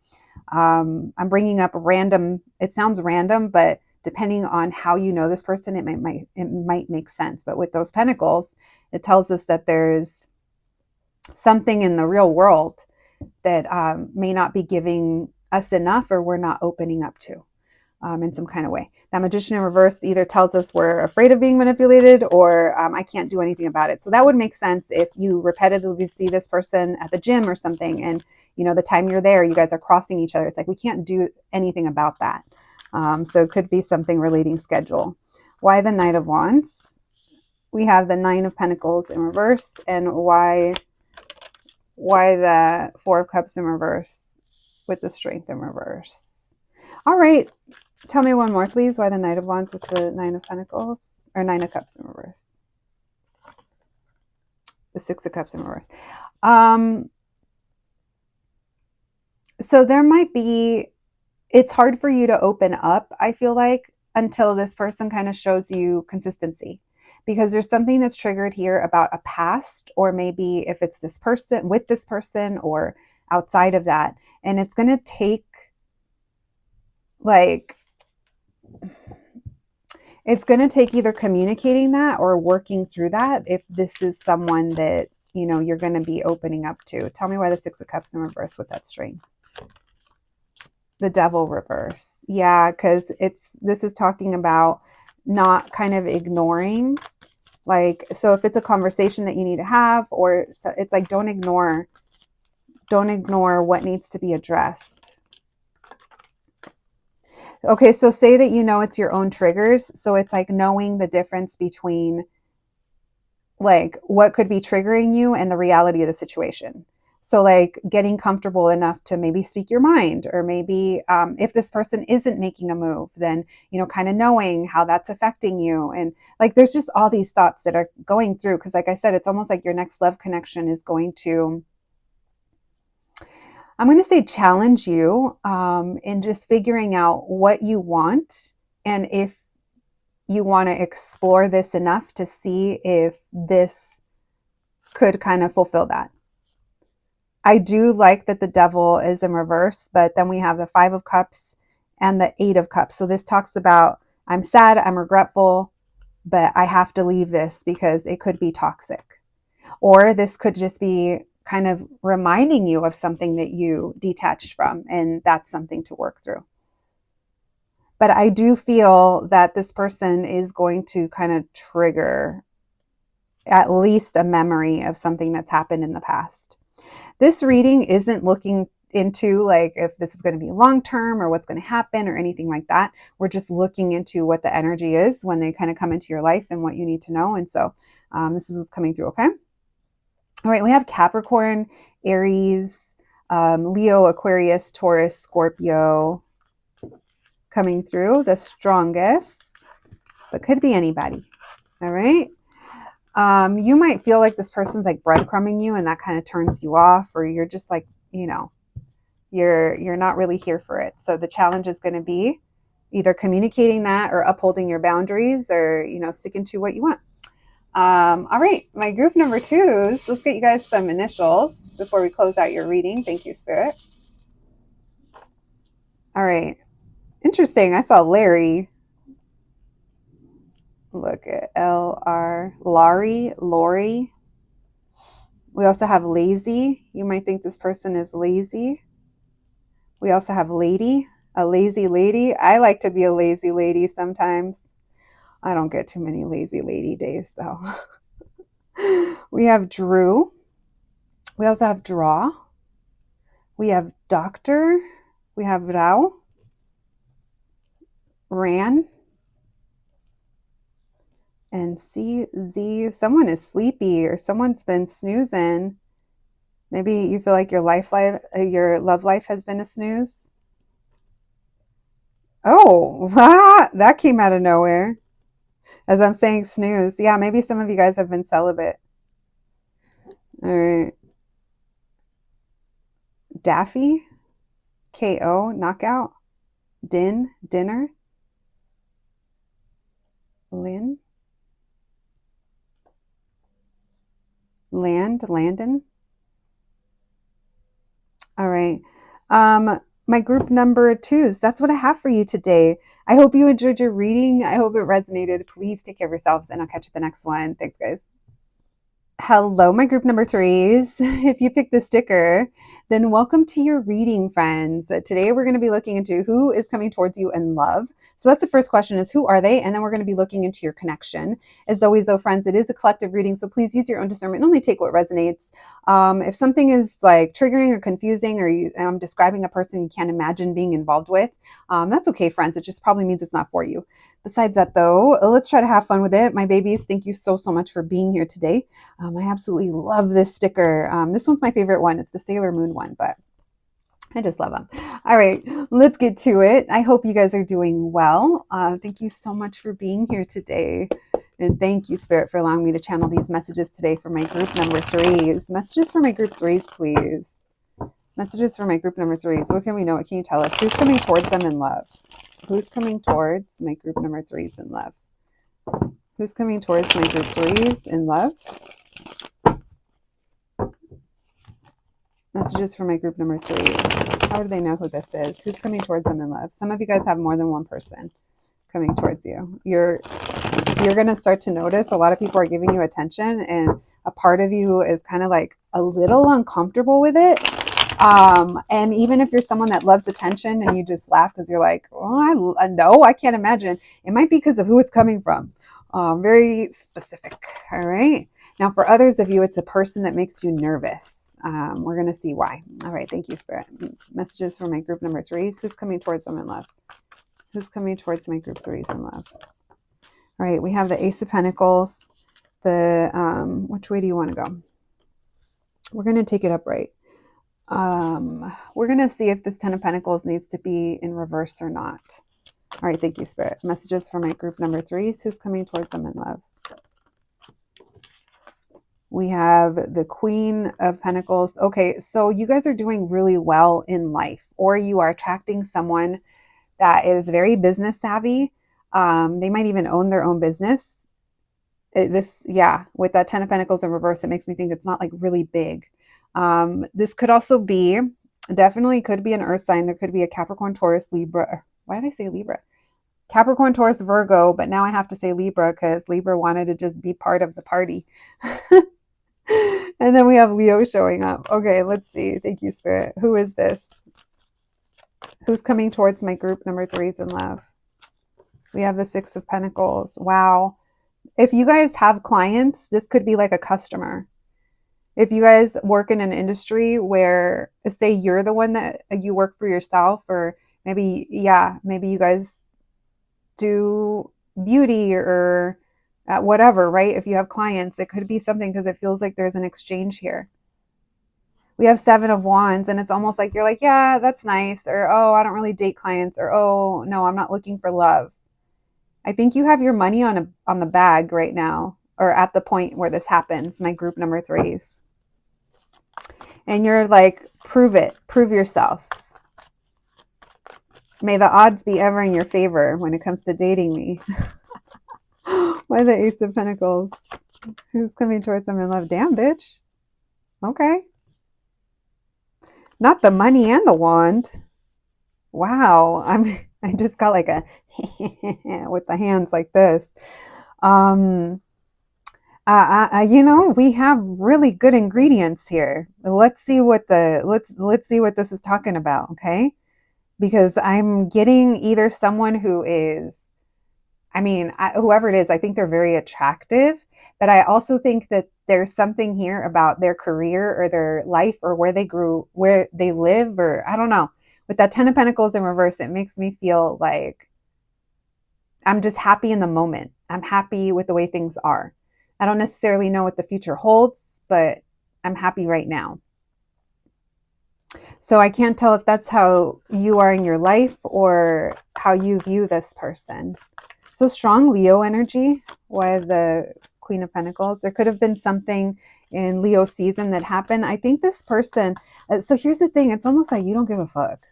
I'm bringing up random. It sounds random, but depending on how you know this person, it might make sense. But with those pentacles, it tells us that there's something in the real world that may not be giving us enough, or we're not opening up to in some kind of way. That Magician in reverse either tells us we're afraid of being manipulated, or I can't do anything about it. So that would make sense if you repetitively see this person at the gym or something, and the time you're there, you guys are crossing each other. It's like we can't do anything about that. So it could be something relating schedule. Why the Knight of Wands? We have the Nine of Pentacles in reverse, and why the Four of Cups in reverse with the Strength in reverse. All right. Tell me one more, please. Why the Knight of Wands with the Nine of Pentacles, or Nine of Cups in reverse? The Six of Cups in reverse. So there might be, it's hard for you to open up, I feel like, until this person kind of shows you consistency. Because there's something that's triggered here about a past, or maybe if it's this person, with this person, or outside of that. And it's going to take either communicating that or working through that if this is someone that, you're going to be opening up to. Tell me why the Six of Cups in reverse with that Strength. The Devil reverse. Yeah, because this is talking about not kind of ignoring. So if it's a conversation that you need to have, or it's like, don't ignore what needs to be addressed. Okay, so say that it's your own triggers. So it's like knowing the difference between like what could be triggering you and the reality of the situation. So like getting comfortable enough to maybe speak your mind, or maybe if this person isn't making a move, then, kind of knowing how that's affecting you. And like, there's just all these thoughts that are going through. Cause like I said, it's almost like your next love connection is going to, I'm going to say, challenge you in just figuring out what you want. And if you want to explore this enough to see if this could kind of fulfill that. I do like that the Devil is in reverse, but then we have the Five of Cups and the Eight of Cups. So this talks about, I'm sad, I'm regretful, but I have to leave this because it could be toxic. Or this could just be kind of reminding you of something that you detached from, and that's something to work through. But I do feel that this person is going to kind of trigger at least a memory of something that's happened in the past. This reading isn't looking into like if this is going to be long-term or what's going to happen or anything like that. We're just looking into what the energy is when they kind of come into your life and what you need to know. And so this is what's coming through. Okay. All right. We have Capricorn, Aries, Leo, Aquarius, Taurus, Scorpio coming through, the strongest, but could be anybody. All right. You might feel like this person's like breadcrumbing you, and that kind of turns you off, or you're just like, you're not really here for it. So the challenge is going to be either communicating that or upholding your boundaries, or, sticking to what you want. All right. My group number 2s, let's get you guys some initials before we close out your reading. Thank you, Spirit. All right. Interesting. I saw Larry. Look at Lori. We also have lazy. You might think this person is lazy. We also have lady, a lazy lady. I like to be a lazy lady sometimes. I don't get too many lazy lady days though. We have drew. We also have draw. We have doctor. We have rao, ran, and CZ. Someone is sleepy or someone's been snoozing. Maybe you feel like your your love life has been a snooze. Oh, that came out of nowhere. As I'm saying snooze. Yeah, maybe some of you guys have been celibate. All right. Daffy, KO, knockout. Din, dinner. Lynn, Landon. All right. My group number twos. That's what I have for you today. I hope you enjoyed your reading. I hope it resonated. Please take care of yourselves, and I'll catch you at the next one. Thanks, guys. Hello, my group number threes. If you picked the sticker, then welcome to your reading, friends. Today we're going to be looking into who is coming towards you in love. So that's the first question is who are they? And then we're going to be looking into your connection. As always, though, friends, it is a collective reading. So please use your own discernment and only take what resonates. If something is like triggering or confusing or I'm describing a person you can't imagine being involved with, that's okay, friends. It just probably means it's not for you. Besides that, though, let's try to have fun with it. My babies, thank you so much for being here today. I absolutely love this sticker. This one's my favorite one. It's the Sailor Moon one, but I just love them. All right, let's get to it. I hope you guys are doing well. Thank you so much for being here today. And thank you, Spirit, for allowing me to channel these messages today for my group number threes. Messages for my group threes, please. Messages for my group number threes. What can we know? What can you tell us? Who's coming towards them in love? Who's coming towards my group number threes in love? Who's coming towards my group threes in love? Messages for my group number threes. How do they know who this is? Who's coming towards them in love? Some of you guys have more than one person coming towards you. You're going to start to notice a lot of people are giving you attention, and a part of you is kind of like a little uncomfortable with it. And even if you're someone that loves attention and you just laugh because you're like, oh, no, I can't imagine. It might be because of who it's coming from. Very specific. All right. Now, for others of you, it's a person that makes you nervous. We're going to see why. All right. Thank you, Spirit. Messages for my group number threes. Who's coming towards them in love? Who's coming towards my group threes in love? All right. We have the Ace of Pentacles. Which way do you want to go? We're going to take it upright. We're going to see if this Ten of Pentacles needs to be in reverse or not. All right. Thank you, Spirit. Messages for my group number threes. Who's coming towards them in love? We have the Queen of Pentacles. Okay. So you guys are doing really well in life, or you are attracting someone that is very business savvy. They might even own their own business. With that Ten of Pentacles in reverse, it makes me think it's not like really big. This could also be, definitely could be an earth sign. There could be a Capricorn, Taurus, Libra. Why did I say Libra? Capricorn, Taurus, Virgo, but now I have to say Libra because Libra wanted to just be part of the party. And then we have Leo showing up. Okay, let's see. Thank you, Spirit. Who is this? Who's coming towards my group number threes in love? We have the Six of Pentacles. Wow. If you guys have clients, this could be like a customer. If you guys work in an industry where, say, you're the one that you work for yourself, or maybe you guys do beauty or whatever, right? If you have clients, it could be something because it feels like there's an exchange here. We have Seven of Wands, and it's almost like you're like, yeah, that's nice, or oh, I don't really date clients, or oh, no, I'm not looking for love. I think you have your money on the bag right now, or at the point where this happens, my group number threes. And you're like, prove it, prove yourself. May the odds be ever in your favor when it comes to dating me. Why the Ace of Pentacles? Who's coming towards them in love? Damn, bitch. Okay. Not the money and the wand. Wow. I just got like a with the hands like this. I'm We have really good ingredients here. Let's see what let's see what this is talking about, okay? Because I'm getting either someone who is, whoever it is, I think they're very attractive, but I also think that there's something here about their career or their life or where they grew, where they live, or I don't know. With that 10 of Pentacles in reverse, it makes me feel like I'm just happy in the moment. I'm happy with the way things are. I don't necessarily know what the future holds, but I'm happy right now. So I can't tell if that's how you are in your life or how you view this person. So strong Leo energy. Why the Queen of Pentacles? There could have been something in Leo season that happened. I think this person, so here's the thing, it's almost like you don't give a fuck.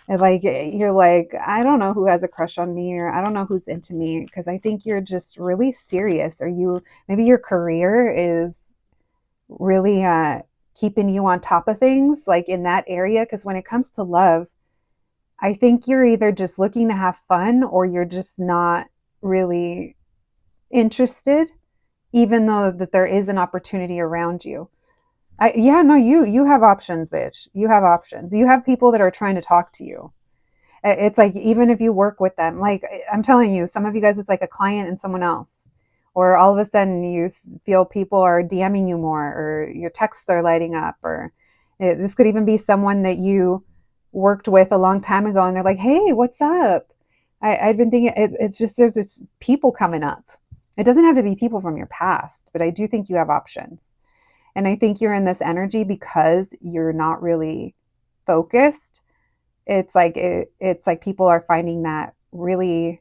Like you're like, I don't know who has a crush on me, or I don't know who's into me, because I think you're just really serious. Or maybe your career is really keeping you on top of things, like in that area. Because when it comes to love, I think you're either just looking to have fun or you're just not really interested, even though that there is an opportunity around you. You have options, bitch. You have options. You have people that are trying to talk to you. It's like, even if you work with them, like I'm telling you, some of you guys, it's like a client and someone else, or all of a sudden you feel people are DMing you more, or your texts are lighting up, or this could even be someone that you worked with a long time ago and they're like, hey, what's up? I've been thinking, it's just, there's this people coming up. It doesn't have to be people from your past, but I do think you have options. And I think you're in this energy because you're not really focused. It's like people are finding that really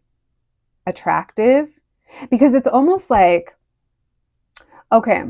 attractive, because it's almost like, okay,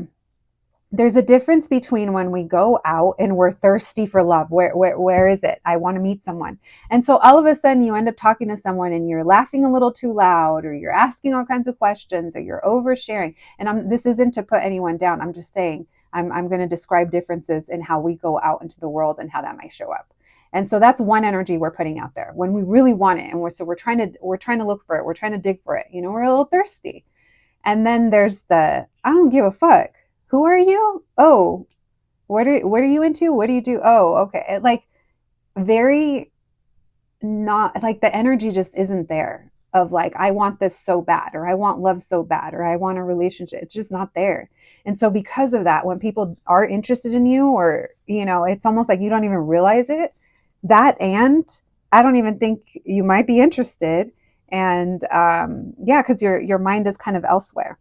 there's a difference between when we go out and we're thirsty for love. Where is it? I want to meet someone. And so all of a sudden you end up talking to someone and you're laughing a little too loud, or you're asking all kinds of questions, or you're oversharing. And this isn't to put anyone down. I'm just saying I'm going to describe differences in how we go out into the world and how that might show up. And so that's one energy we're putting out there when we really want it. And we're trying to look for it. We're trying to dig for it. We're a little thirsty. And then there's I don't give a fuck. Who are you? Oh, what are you into? What do you do? Oh, okay. Like, very not, like, the energy just isn't there of like, I want this so bad, or I want love so bad, or I want a relationship. It's just not there. And so because of that, when people are interested in you, or, it's almost like you don't even realize it. And I don't even think you might be interested. And because your mind is kind of elsewhere.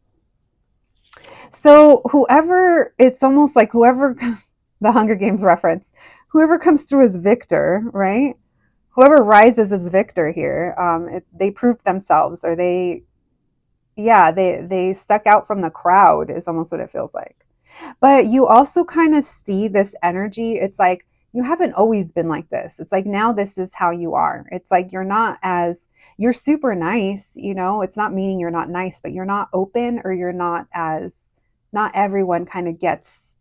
So it's almost like whoever, the Hunger Games reference, whoever comes through as victor, right? Whoever rises as victor here, they proved themselves, or they stuck out from the crowd is almost what it feels like. But you also kind of see this energy. It's like, you haven't always been like this. It's like, now this is how you are. It's like, you're super nice, it's not meaning you're not nice, but you're not open, or not everyone kind of gets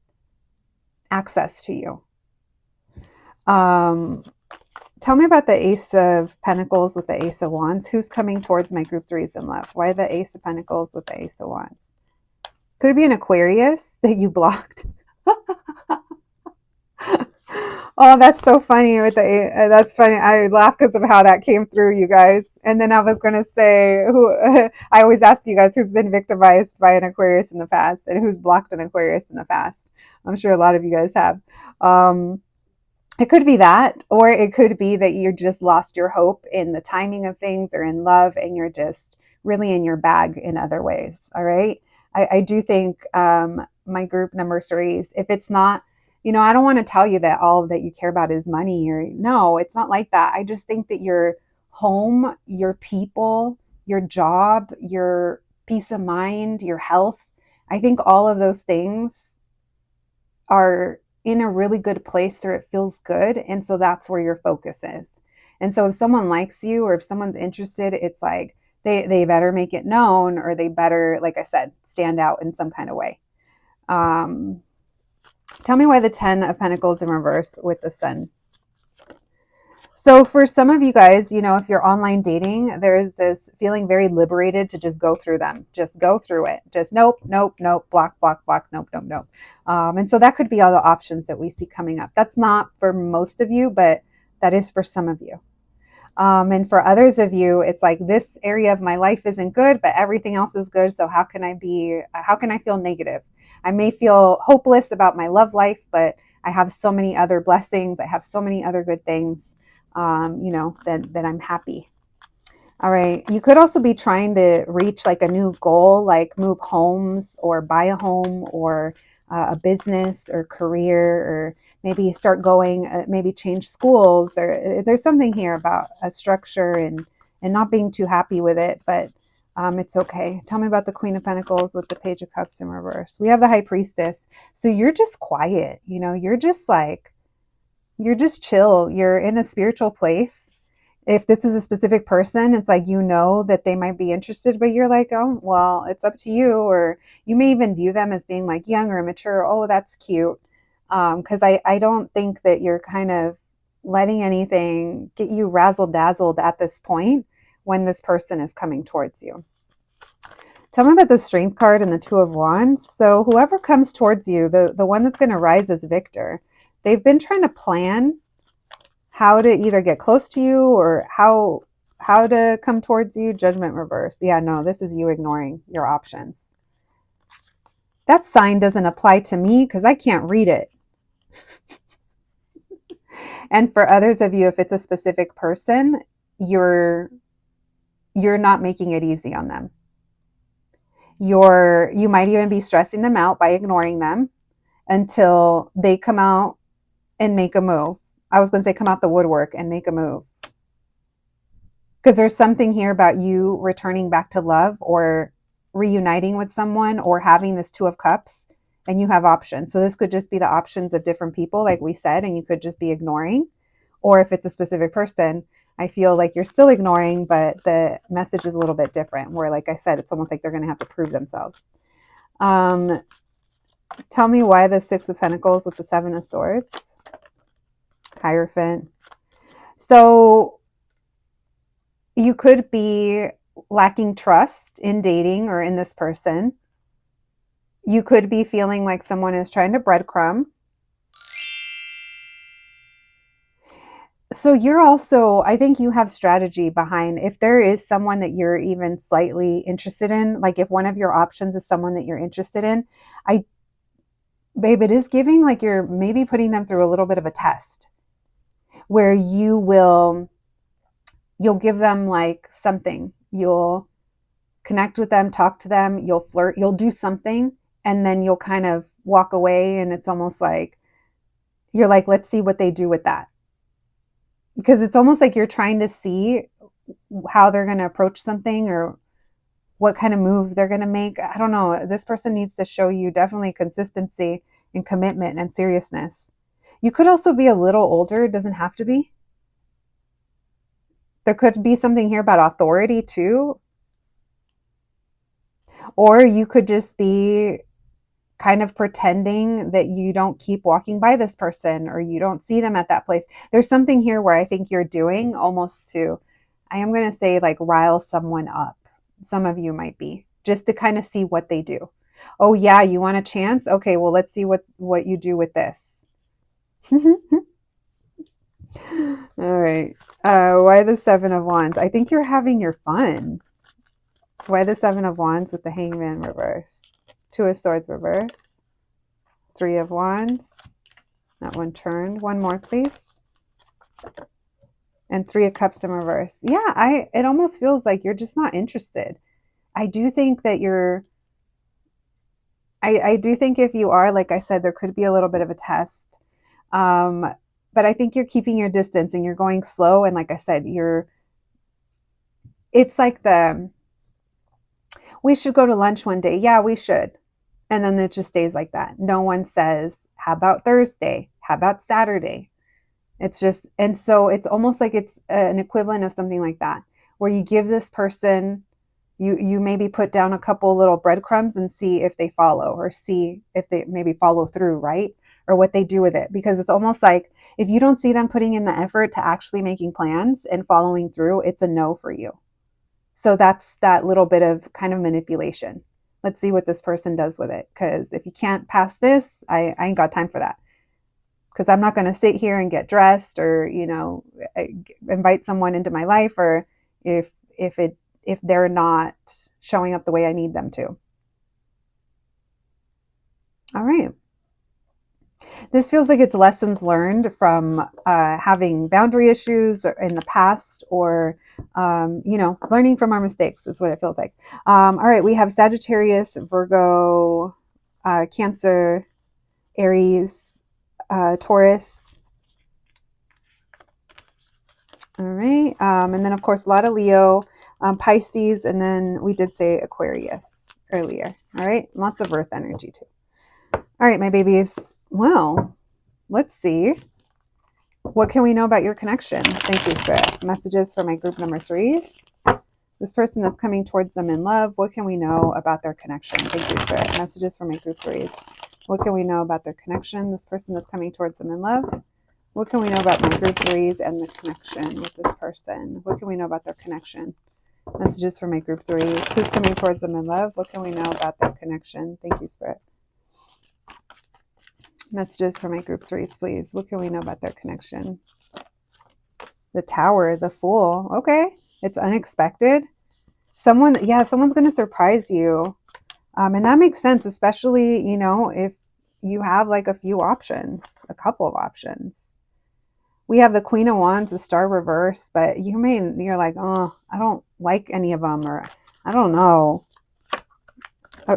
access to you. Tell me about the Ace of Pentacles with the Ace of Wands. Who's coming towards my group threes in love? Why the Ace of Pentacles with the Ace of Wands? Could it be an Aquarius that you blocked? Oh, that's so funny. That's funny. I laugh because of how that came through, you guys. And then I was going to say, I always ask you guys who's been victimized by an Aquarius in the past and who's blocked an Aquarius in the past. I'm sure a lot of you guys have. It could be that, or it could be that you just lost your hope in the timing of things, or in love, and you're just really in your bag in other ways. All right. I do think my group number threes, if it's not, I don't want to tell you that all that you care about is money, or no, it's not like that. I just think that your home, your people, your job, your peace of mind, your health, I think all of those things are in a really good place, or it feels good. And so that's where your focus is. And so if someone likes you, or if someone's interested, it's like they better make it known, or they better, like I said, stand out in some kind of way. Tell me why the 10 of Pentacles in reverse with the Sun. So for some of you guys, if you're online dating, there's this feeling very liberated to just go through them. Just go through it. Just nope, nope, nope, block, block, block, nope, nope, nope. And so that could be all the options that we see coming up. That's not for most of you, but that is for some of you. And for others of you, it's like this area of my life isn't good, but everything else is good. So how can I feel negative? I may feel hopeless about my love life, but I have so many other blessings. I have so many other good things, that I'm happy. All right. You could also be trying to reach like a new goal, like move homes or buy a home or a business or career, or maybe start going, maybe change schools. There's something here about a structure and not being too happy with it, but it's okay. Tell me about the Queen of Pentacles with the Page of Cups in reverse. We have the High Priestess. So you're just quiet, you're just chill. You're in a spiritual place. If this is a specific person, it's like, that they might be interested, but you're like, oh, well, it's up to you. Or you may even view them as being like young or mature. Oh, that's cute. Because I don't think that you're kind of letting anything get you razzle dazzled at this point when this person is coming towards you. Tell me about the Strength card and the Two of Wands. So whoever comes towards you, the one that's going to rise as victor, they've been trying to plan how to either get close to you or how to come towards you. Judgment reverse. Yeah, no, this is you ignoring your options. That sign doesn't apply to me because I can't read it. And for others of you, if it's a specific person, you're not making it easy on them. You might even be stressing them out by ignoring them until they come out and make a move. I was going to say come out the woodwork and make a move. Because there's something here about you returning back to love or reuniting with someone or having this Two of Cups, and you have options. So this could just be the options of different people, like we said, and you could just be ignoring. Or if it's a specific person, I feel like you're still ignoring, but the message is a little bit different, where, like I said, it's almost like they're going to have to prove themselves. Tell me why the Six of Pentacles with the Seven of Swords. Hierophant. So you could be lacking trust in dating or in this person. You could be feeling like someone is trying to breadcrumb. So you're also, I think you have strategy behind, if there is someone that you're even slightly interested in, like if one of your options is someone that you're interested in, babe, it is giving like you're maybe putting them through a little bit of a test where you'll give them like something. You'll connect with them, talk to them, you'll flirt, you'll do something, and then you'll kind of walk away. And it's almost like, you're like, let's see what they do with that. Because it's almost like you're trying to see how they're going to approach something or what kind of move they're going to make. I don't know. This person needs to show you definitely consistency and commitment and seriousness. You could also be a little older. It doesn't have to be. There could be something here about authority too. Or you could just be kind of pretending that you don't keep walking by this person or you don't see them at that place. There's something here where I think you're doing almost to, I am going to say like rile someone up. Some of you might be, just to kind of see what they do. Oh yeah, you want a chance? Okay, well, let's see what you do with this. All right. Why the Seven of Wands? I think you're having your fun. Why the Seven of Wands with the Hangman reverse? Two of Swords reverse. Three of Wands. That one turned. One more, please. And Three of Cups in reverse. Yeah, it almost feels like you're just not interested. I do think that I do think if you are, like I said, there could be a little bit of a test. But I think you're keeping your distance and you're going slow. And like I said, it's like we should go to lunch one day. Yeah, we should. And then it just stays like that. No one says, how about Thursday? How about Saturday? It's just, and so it's almost like it's an equivalent of something like that, where you give this person, you maybe put down a couple little breadcrumbs and see if they follow or see if they maybe follow through, right? or what they do with it, because it's almost like if you don't see them putting in the effort to actually making plans and following through, it's a no for you. So that's that little bit of kind of manipulation. Let's see what this person does with it. Because if you can't pass this, I ain't got time for that. Because I'm not going to sit here and get dressed or, invite someone into my life, or if they're not showing up the way I need them to. All right. This feels like it's lessons learned from having boundary issues in the past, or, learning from our mistakes is what it feels like. All right, we have Sagittarius, Virgo, Cancer, Aries, Taurus. All right, and then of course a lot of Leo, Pisces, and then we did say Aquarius earlier. All right, lots of Earth energy too. All right, my babies. Well, let's see. What can we know about your connection? Thank you, Spirit. Messages for my group number 3s. This person that's coming towards them in love, what can we know about their connection? Thank you, Spirit. Messages for my group 3s. What can we know about their connection? This person that's coming towards them in love. What can we know about my group 3s and the connection with this person? What can we know about their connection? Messages for my group 3s. Who's coming towards them in love? What can we know about their connection? Thank you, Spirit. Messages for my group 3s, please. What can we know about their connection? The Tower, the Fool. Okay. It's unexpected. Someone's going to surprise you. And that makes sense, especially, if you have like a few options, a couple of options. We have the Queen of Wands, the Star reverse, but you're like, oh, I don't like any of them, or I don't know.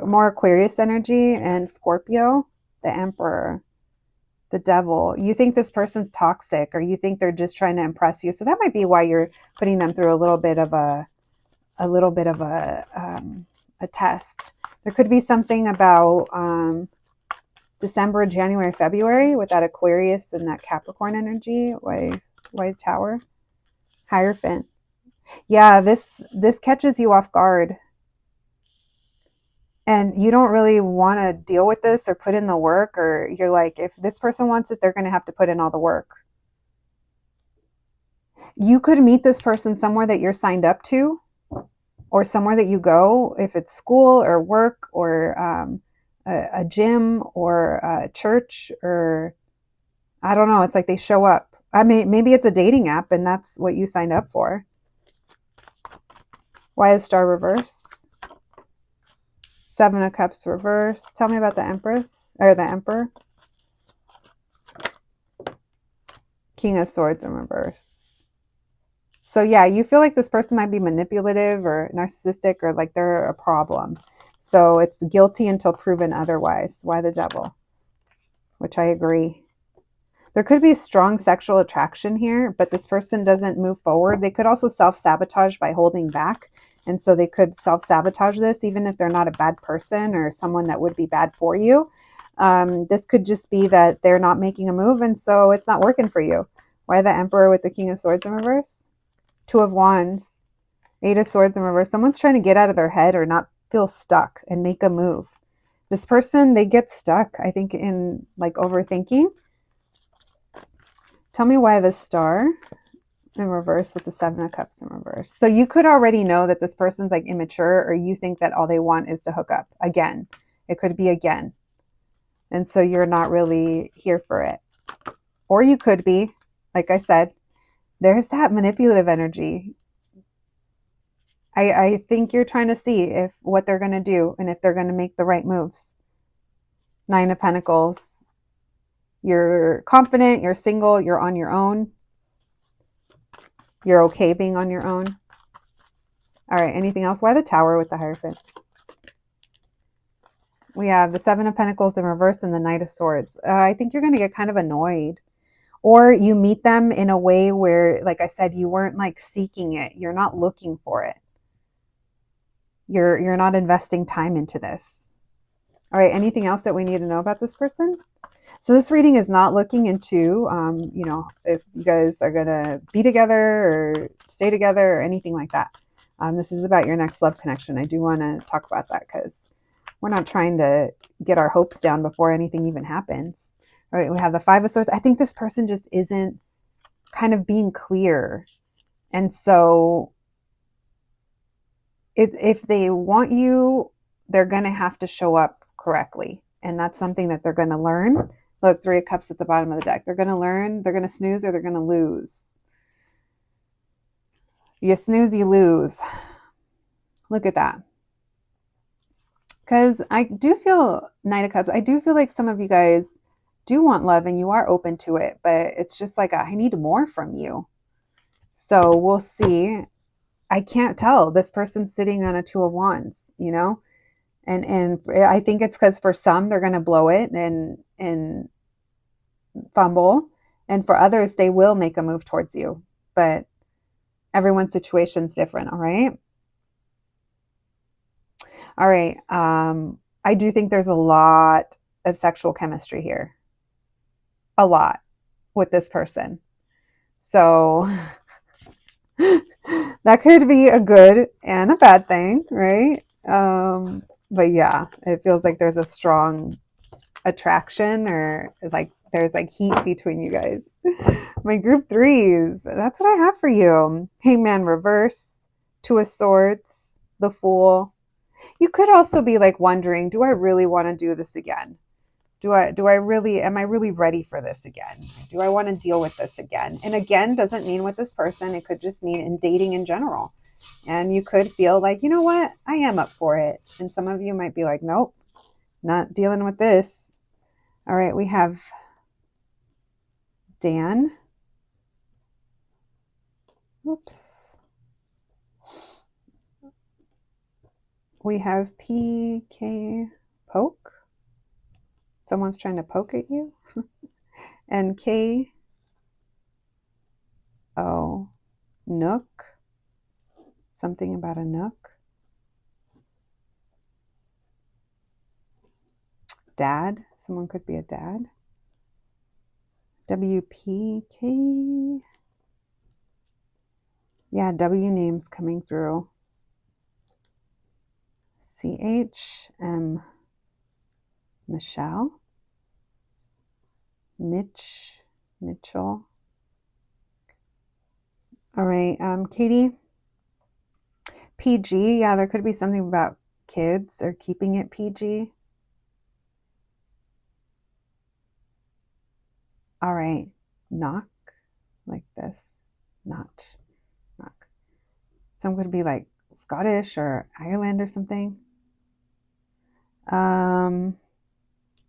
More Aquarius energy, and Scorpio, the Emperor, the Devil. You think this person's toxic, or you think they're just trying to impress you. So that might be why you're putting them through a little bit of a test. There could be something about December, January, February with that Aquarius and that Capricorn energy. White Tower, Hierophant. Yeah, this catches you off guard. And you don't really want to deal with this or put in the work, or you're like, if this person wants it, they're going to have to put in all the work. You could meet this person somewhere that you're signed up to, or somewhere that you go, if it's school or work, or a gym or a church, or I don't know. It's like they show up. I mean, maybe it's a dating app and that's what you signed up for. Why is Star reverse? 7 of Cups reverse. Tell me about the Empress, or the Emperor. King of Swords in reverse. So yeah, you feel like this person might be manipulative or narcissistic, or like they're a problem. So it's guilty until proven otherwise. Why the Devil? Which I agree. There could be strong sexual attraction here, but this person doesn't move forward. They could also self-sabotage by holding back. And so they could self-sabotage this, even if they're not a bad person or someone that would be bad for you. This could just be that they're not making a move, and so it's not working for you. Why the Emperor with the King of Swords in reverse? 2 of Wands, 8 of Swords in reverse. Someone's trying to get out of their head or not feel stuck and make a move. This person, they get stuck, I think, in like overthinking. Tell me why the Star in reverse with the 7 of Cups in reverse. So you could already know that this person's like immature, or you think that all they want is to hook up again. It could be again. And so you're not really here for it. Or you could be, like I said, there's that manipulative energy. I think you're trying to see if what they're going to do and if they're going to make the right moves. 9 of Pentacles. You're confident, you're single, you're on your own. You're okay being on your own. All right, anything else? Why the Tower with the Hierophant? We have the 7 of Pentacles in reverse and the Knight of Swords. I think you're going to get kind of annoyed. Or you meet them in a way where, like I said, you weren't like seeking it. You're not looking for it. You're not investing time into this. All right, anything else that we need to know about this person? So this reading is not looking into, if you guys are going to be together or stay together or anything like that. This is about your next love connection. I do want to talk about that because we're not trying to get our hopes down before anything even happens. All right, we have the Five of Swords. I think this person just isn't kind of being clear. And so if they want you, they're going to have to show up correctly. And that's something that they're going to learn. Look, Three of Cups at the bottom of the deck. They're going to learn, they're going to snooze, or they're going to lose. You snooze, you lose. Look at that. Because I do feel, Knight of Cups, I do feel like some of you guys do want love and you are open to it, but it's just like, I need more from you. So we'll see. I can't tell. This person's sitting on a Two of Wands, you know? And I think it's because for some, they're going to blow it and fumble. And for others, they will make a move towards you. But everyone's situation's different, all right? All right. I do think there's a lot of sexual chemistry here. A lot with this person. So that could be a good and a bad thing, right? But yeah, it feels like there's a strong attraction, or like there's like heat between you guys. My group threes, that's what I have for you. Hangman reverse, Two of Swords, the Fool. You could also be like wondering, do I really want to do this again? Am I really ready for this again? Do I want to deal with this again? And again, doesn't mean with this person. It could just mean in dating in general. And you could feel like, you know what? I am up for it. And some of you might be like, nope, not dealing with this. All right, we have Dan. Oops. We have PK, poke. Someone's trying to poke at you. And KO, nook. Something about a nook. Dad. Someone could be a dad. WPK. Yeah, W names coming through. CHM. Michelle. Mitchell. All right, Katie. PG. Yeah, there could be something about kids or keeping it PG. All right, knock, like this, knock. Some could be like Scottish or Ireland or something.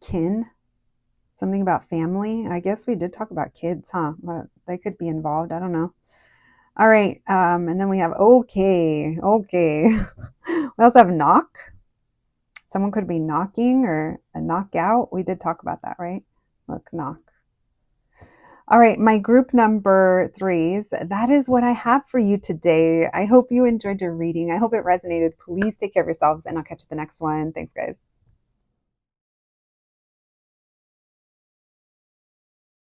Kin, something about family. I guess we did talk about kids, huh? But they could be involved. I don't know. All right, and then we have okay. We also have knock. Someone could be knocking or a knockout. We did talk about that, right? Look, knock. All right, my group number threes, that is what I have for you today. I hope you enjoyed your reading. I hope it resonated. Please take care of yourselves, and I'll catch you at the next one. Thanks, guys.